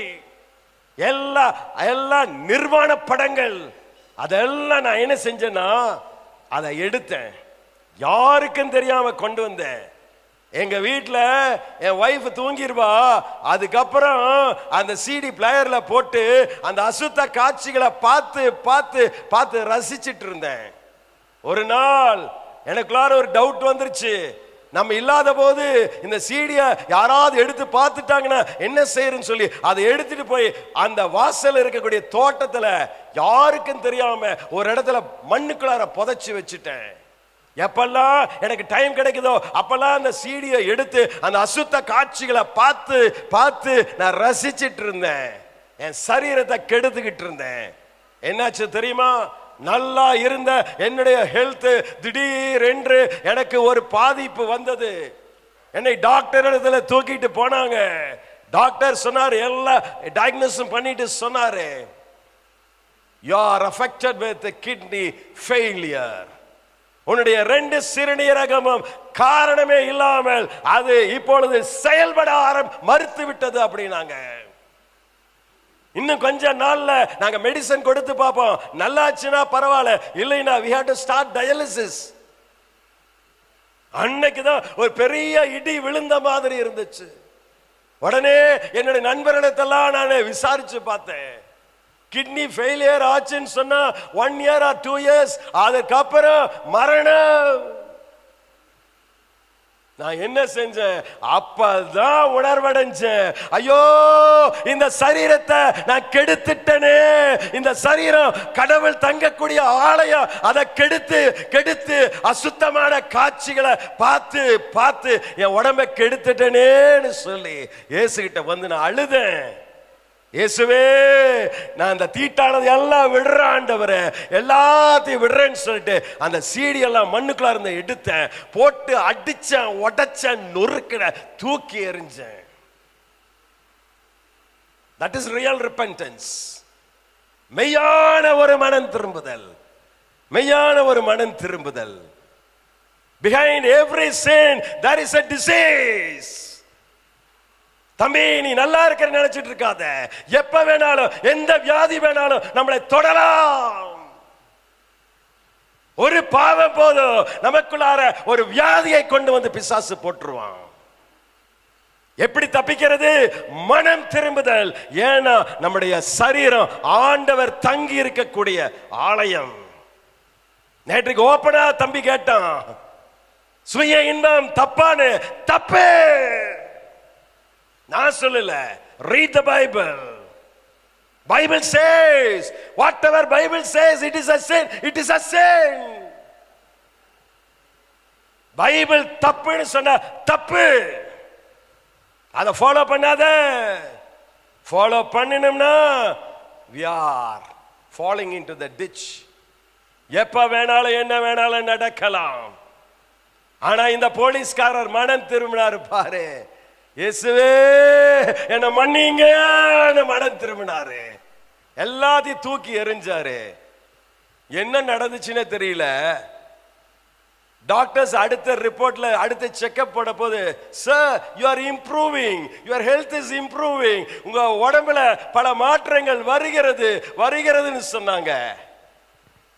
எல்லா நிர்வாண படங்கள், அதெல்லாம் நான் என்ன செஞ்சேன்னா அதை எடுத்தேன், யாருக்கும் தெரியாம கொண்டு வந்தேன். எங்க வீட்டுல என் ஒய்ஃப் தூங்கிருவா, அதுக்கப்புறம் அந்த சிடி பிளேயர்ல போட்டு அந்த அசுத்த காட்சிகளை பார்த்து பார்த்து பார்த்து ரசிச்சிட்டு இருந்தேன். ஒரு நாள் எனக்குள்ளார ஒரு டவுட் வந்துருச்சு, நம்ம இல்லாத போது இந்த சீடியை யாராவது எடுத்து பார்த்துட்டாங்கன்னா என்ன செய்யறன்னு சொல்லி அதை எடுத்துட்டு போய் அந்த வாசல் இருக்கக்கூடிய தோட்டத்துல யாருக்கும் தெரியாம ஒரு இடத்துல மண்ணுக்குள்ளார புதைச்சு வச்சுட்டேன். எப்பெல்லாம் எனக்கு டைம் கிடைக்குதோ அப்பெல்லாம் அந்த சீடியை எடுத்து அந்த அசுத்த காட்சிகளை பார்த்து பார்த்து நான் ரசிச்சிட்டு இருந்தேன். என் சரீரத்தை கெடுத்துக்கிட்டு இருந்தேன். என்னாச்சு தெரியுமா, நல்லா இருந்த என்னுடைய ஹெல்த் திடீரென்று எனக்கு ஒரு பாதிப்பு வந்தது. என்னை டாக்டர் இடத்துல தூக்கிட்டு போனாங்க. டாக்டர் சொன்னார், எல்லா டயக்னோசிஸ் பண்ணிட்டு சொன்னாரு, you are affected with kidney failure. உன்னுடைய 2 சிறுநீரகமும் காரணமே இல்லாமல் அது இப்பொழுது செயல்பட மறுத்து விட்டது அப்படின்னாங்க. இன்னும் கொஞ்ச நாள்ல நாங்க மெடிசன் கொடுத்து பார்ப்போம், நல்லாச்சுன்னா பரவாயில்ல, இல்லைன்னா we have to start dialysis. அன்னைக்குதான் ஒரு பெரிய இடி விழுந்த மாதிரி இருந்துச்சு. உடனே என்னுடைய நண்பர்களிடத்தெல்லாம் நான் விசாரிச்சு பார்த்தேன். கிட்னி ஃபெயிலியர் ஆச்சுன்னு சொன்னா 1 year or 2 years, அதுக்கப்புறம் மரணம். நான் என்ன செஞ்சேன், அப்பதான் உணர்வடைஞ்சேன், ஐயோ இந்த சரீரத்தை நான் கெடுத்துட்டனே. இந்த சரீரம் கடவுள் தங்கக்கூடிய ஆலயம், அதை கெடுத்து கெடுத்து அசுத்தமான காட்சிகளை பார்த்து பார்த்து என் உடம்பை கெடுத்துட்டனேன்னு சொல்லி இயேசுகிட்ட வந்து நான் அழுதேன். இயேசுவே, நான் அந்த தீட்டானது எல்லாம் விடுறேன் ஆண்டவரே, எல்லாத்தையும் விடுறேன்னு சொல்லிட்டு அந்த சீடி எல்லாம் மண்ணுக்குள்ள இருந்த எடுத்தேன், போட்டு அடிச்சேன், உடைச்சேன், நொறுக்கிட, தூக்கி எறிஞ்சேன். That is real repentance. மெய்யான ஒரு மனம் திரும்புதல், மெய்யான ஒரு மனம் திரும்புதல். Behind every sin there is a disease. தம்பி, நீ நல்லா இருக்கிற நினைச்சிட்டு இருக்காத. எப்ப வேணாலும் எந்த வியாதி வேணாலும் நம்மளை தொடலாம். ஒரு பாவம் போதும் நமக்குள்ளார ஒரு வியாதியை கொண்டு வந்து பிசாசு போட்டுருவான். எப்படி தப்பிக்கிறது? மனம் திரும்புதல். ஏன்னா நம்முடைய சரீரம் ஆண்டவர் தங்கி இருக்கக்கூடிய ஆலயம். நேற்றுக்கு ஓப்பனா தம்பி கேட்டான், சுய இன்பம் தப்பானு. தப்பு நான் சொல்லல, read the Bible. Bible says whatever Bible says, it is a sin, it is a sin. Bible தப்புன்னு சொன்னா தப்பு, அதை ஃபாலோ பண்ணாத. ஃபாலோ பண்ணினோம்னா we are falling into the ditch. எப்ப வேணாலும் என்ன வேணாலும் நடக்கலாம். ஆனா இந்த போலீஸ்காரர் மனம் திரும்பினாரு பாரு. இயேசுவே என்ன மன்னிங்க மனம் திரும்பினாரு. எல்லாத்தையும் தூக்கி எறிஞ்சாரு. என்ன நடந்துச்சுன்னு தெரியல. டாக்டர்ஸ் அடுத்த ரிப்போர்ட்ல அடுத்த செக்அப் போட போது, sir you are improving, your health is improving, உங்க உடம்புல பல மாற்றங்கள் வருகிறதுன்னு சொன்னாங்க.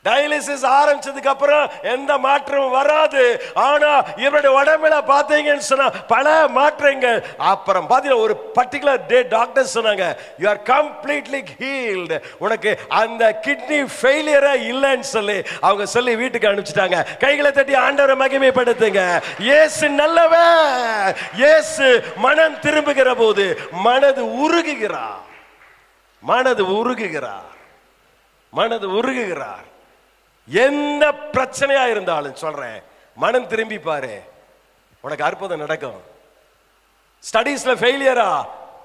டயாலிசிஸ் ஆரம்பிச்சதுக்கு அப்புறம் எந்த மாற்றமும் வராது. ஆனா இவருடைய உடம்புல பாத்தீங்கன்னு சொன்னா பல மாற்றங்கள். அப்புறம் பாத்தீங்கன்னா ஒரு பர்டிகுலர் டே டாக்டர் சொன்னாங்க, யூ ஆர் கம்ப்ளீட்லி ஹீல்டு, உனக்கு அந்த கிட்னி ஃபெயிலியரே இல்லைன்னு சொல்லி அவங்க சொல்லி வீட்டுக்கு அனுப்பிச்சிட்டாங்க. கைகளை தட்டி ஆண்டவரை மகிமைப்படுத்துங்க. இயேசு நல்லவர். இயேசு மனம் திரும்புகிற போது மனது உருகுகிறார். எந்த பிரச்சனையா இருந்தாலும் சொல்றேன், மனம் திரும்பி பாரு, உனக்கு அற்புதம் நடக்கும். ஸ்டடீஸ்ல ஃபெயிலியரா,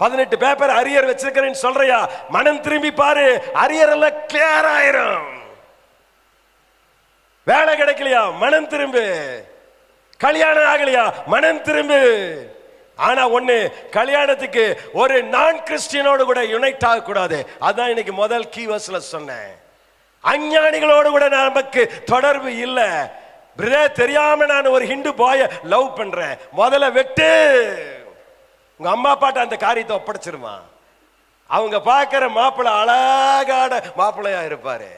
18 பேப்பர் அரியர் வச்சிருக்கிறேன்னு சொல்றியா, மனம் திரும்பி பாரு, அரியர் எல்லாம் கிளியர் ஆயிரும். வேலை கிடைக்கலையா, மனம் திரும்பு. கல்யாணம் ஆகலையா, மனம் திரும்பு. ஆனா ஒண்ணு, கல்யாணத்துக்கு ஒரு நான் கிறிஸ்டியனோடு கூட யுனைட் ஆக கூடாது. அதான் இன்னைக்கு முதல் கீவர்ஸ்ல சொன்னேன். அஞ்ஞானிகளோடு கூட நமக்கு தொடர்பு இல்ல. பிரதர், தெரியாம நான் ஒரு ஹிந்து பாய லவ் பண்றேன், முதல்ல வெட்டு. உங்க அம்மா அப்பாட்ட அந்த காரியத்தை ஒப்படைச்சிருமா. அவங்க பாக்குற மாப்பிள்ளை அழகான மாப்பிள்ளையா இருப்பாரு.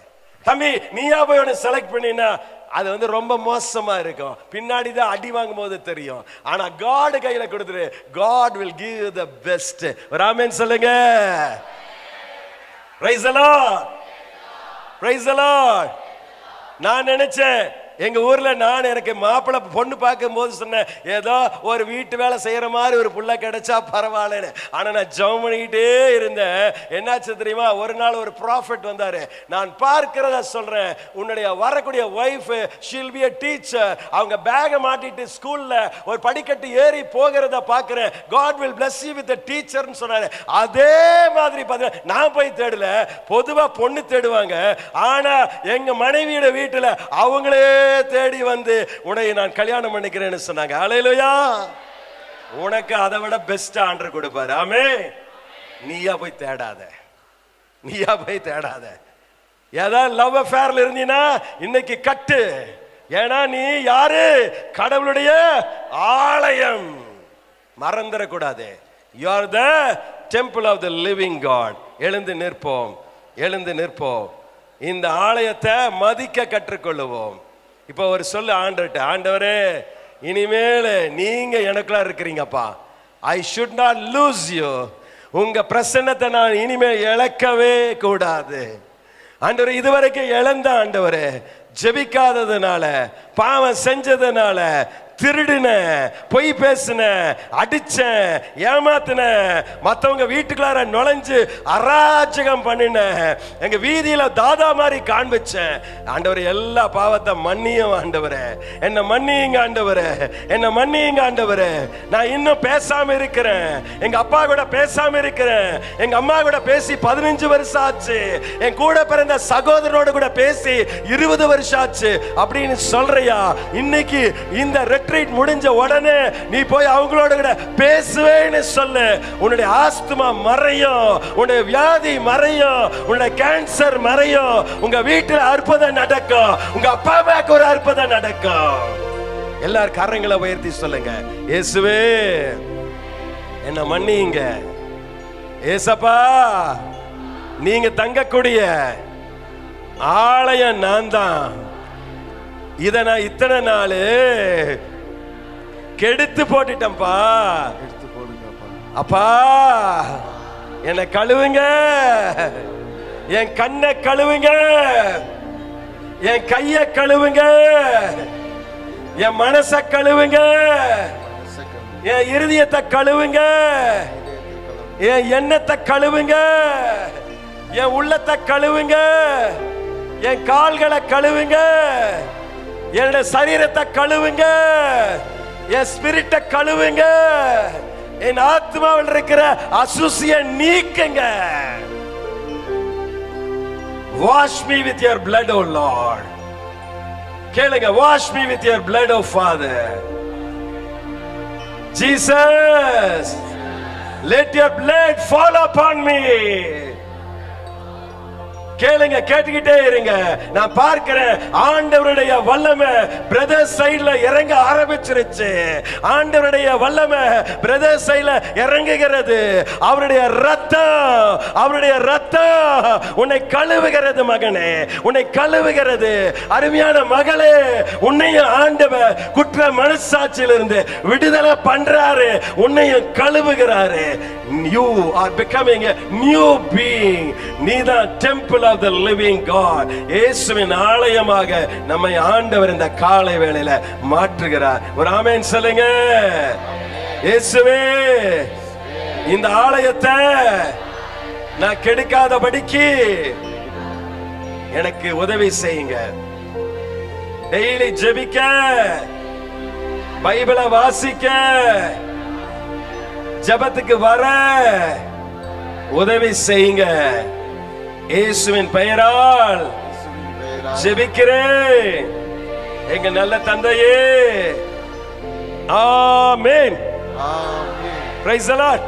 தம்பி, நீயா போய் ஒன்னு செலக்ட் பண்ணினா அது ரொம்ப மோசமா இருக்கும். பின்னாடி தான் அடி வாங்கும் போது தெரியும். ஆனா காட் கையில கொடுத்துரு, God will give you the best. ஒரு ஆமென் சொல்லுங்க. Praise the Lord. Praise the Lord. நான் நினைச்சேன் எங்க ஊர்ல எனக்கு மாப்பிள்ளை பொண்ணு பார்க்கும் போது சொன்னேன், ஏதோ ஒரு வீட்டு வேலை செய்யற மாதிரி ஒரு புள்ள கிடைச்சா பரவாயில்லன்னு. ஆனா நான் ஜெபம் பண்ணிக்கிட்டே இருந்தேன். என்னாச்சு தெரியுமா, ஒரு நாள் ஒரு ப்ராஃபெட் வந்தாரு. நான் பார்க்கிறத சொல்றேன், உன்னுடைய வரக்கூடிய wife she'll be a teacher. அவங்க பேக மாட்டிட்டு ஸ்கூல்ல ஒரு படிக்கட்டு ஏறி போகிறத பார்க்கிறேன். God will bless you with a teacher ன்னு சொன்னாரு. அதே மாதிரி பார்த்தா நான் போய் தேடல, பொதுவா பொண்ணு தேடுவாங்க. ஆனா எங்க மனைவியோட வீட்டுல அவங்களே தேடி வந்து உன்னை நான் கல்யாணம் பண்ணிக்கிறேன்னு சொன்னாங்க. ஹல்லேலூயா. உனக்கு அதை விட பெஸ்ட் ஆண்டவர் கொடுப்பாரு. ஆமென். நீயா போய் தேடாத. ஏதாவது லவ் அஃபேர்ல இருந்தீனா இன்னைக்கு கட்டு. ஏன்னா நீ யாரு? கடவுளுடைய ஆலயம். மறந்துட கூடாது. You are the temple of the living God. எழுந்து நிற்போம். இந்த ஆலயத்தை மதிக்க கற்றுக்கொள்ளுவோம். இப்போ ஒரு சொல்லு ஆண்டவர்கிட்ட, ஆண்டவரே இனிமேல் நீங்க எனக்குள்ள இருக்கிறீங்கப்பா. I should not lose you. உங்க பிரசன்னத்தை நான் இனிமேல் இழக்கவே கூடாது. ஆண்டவரே, இதுவரைக்கும் இழந்த ஆண்டவரே, ஜெபிக்காததுனால, பாவம் செஞ்சதுனால, திருடுன, பொய் பேசுன, அடிச்ச, ஏமாத்தின, மற்றவங்க வீட்டுக்குள்ளார நுழைஞ்சு அராஜகம் பண்ணின, எங்க வீதியில தாதா மாதிரி காண்பிச்சேன். ஆண்டவரே, எல்லா பாவத்தை மன்னியும் ஆண்டவரே. என்ன மன்னியுங்க ஆண்டவரே. நான் இன்னும் பேசாம இருக்கிறேன். எங்க அப்பா கூட பேசாம இருக்கிறேன். எங்க அம்மா கூட பேசி 15 வருஷம் ஆச்சு. என் கூட பிறந்த சகோதரனோட கூட பேசி 20 வருஷம் ஆச்சு அப்படின்னு சொல்றியா? இன்னைக்கு இந்த முடிஞ்ச உடனே நீ போய் அவங்களோட கூட பேசுவேன்னு சொல்லு. உன்னுடைய ஆஸ்துமா மறையும், உன்னுடைய வியாதி மறையும், உன்னுடைய கேன்சர் மறையும். உங்க வீட்டில் அற்புதம் நடக்கும். உங்க அப்பா அம்மாக்கு ஒரு அற்புதம் நடக்கும். எல்லாரும் கரங்களை உயர்த்தி சொல்லுங்க, இயேசுவே என்ன மன்னியுங்க. ஏசப்பா, நீங்க தங்கக்கூடிய ஆலயம் நான் தான். இத நான் இத்தனை நாள் கெடுத்து போட்டுட்டேன்ப்பா. அப்பா, என்னை கழுவுங்க. என் கண்ணை கழுவுங்க, என் கைய கழுவுங்க, என் மனச கழுவுங்க, என் இருதயத்தை கழுவுங்க, என் எண்ணத்தை கழுவுங்க, என் உள்ளத்தை கழுவுங்க, என் கால்களை கழுவுங்க, என்னுடைய சரீரத்தை கழுவுங்க, என் ஸ்பிரிட்டை கழுவுங்க, என் ஆத்மாவில் இருக்கிற அசுசிய நீக்குங்க. Wash me with your blood, O Lord. கேளுங்க, wash me with your blood, oh Father. Jesus, let your blood fall upon me. கேளுங்க, கேட்டுக்கிட்டே இருங்க. நான் பார்க்கிறேன் ஆண்டவருடைய வல்லமை பிரதர் சைடுல இறங்க ஆரம்பிச்சிருச்சு. ஆண்டவருடைய வல்லமை பிரதர் சைடுல இறங்குகிறது. அவருடைய ரத்தம் உன்னை கழுவுகிறது மகனே, உன்னை கழுவுகிறது. அருமையான மகளே, உன்னையும் ஆண்டவர் குற்ற மனசாட்சியிலிருந்து விடுதலை பண்றாரு, உன்னையும் கழுவுகிறாரு. You are becoming a new being. நீதான் temple of the living God. இயேசுவின் ஆலயமாக நம்மை ஆண்டவர் இந்த காலை வேளையில மாற்றுகிறார். ஒரு ஆமென் சொல்லுங்க. இயேசுவே, இந்த ஆலயத்தை நான் கெடுக்காதபடிக்கு எனக்கு உதவி செய்யுங்க. டெய்லி ஜெபிக்க, பைபிளை வாசிக்க, ஜெபத்துக்கு வர உதவி செய்யுங்க. இயேசுவின் பெயரால் ஜெபிக்கிறேன் எங்க நல்ல தந்தையே. ஆமென். ஆமென். Praise the Lord.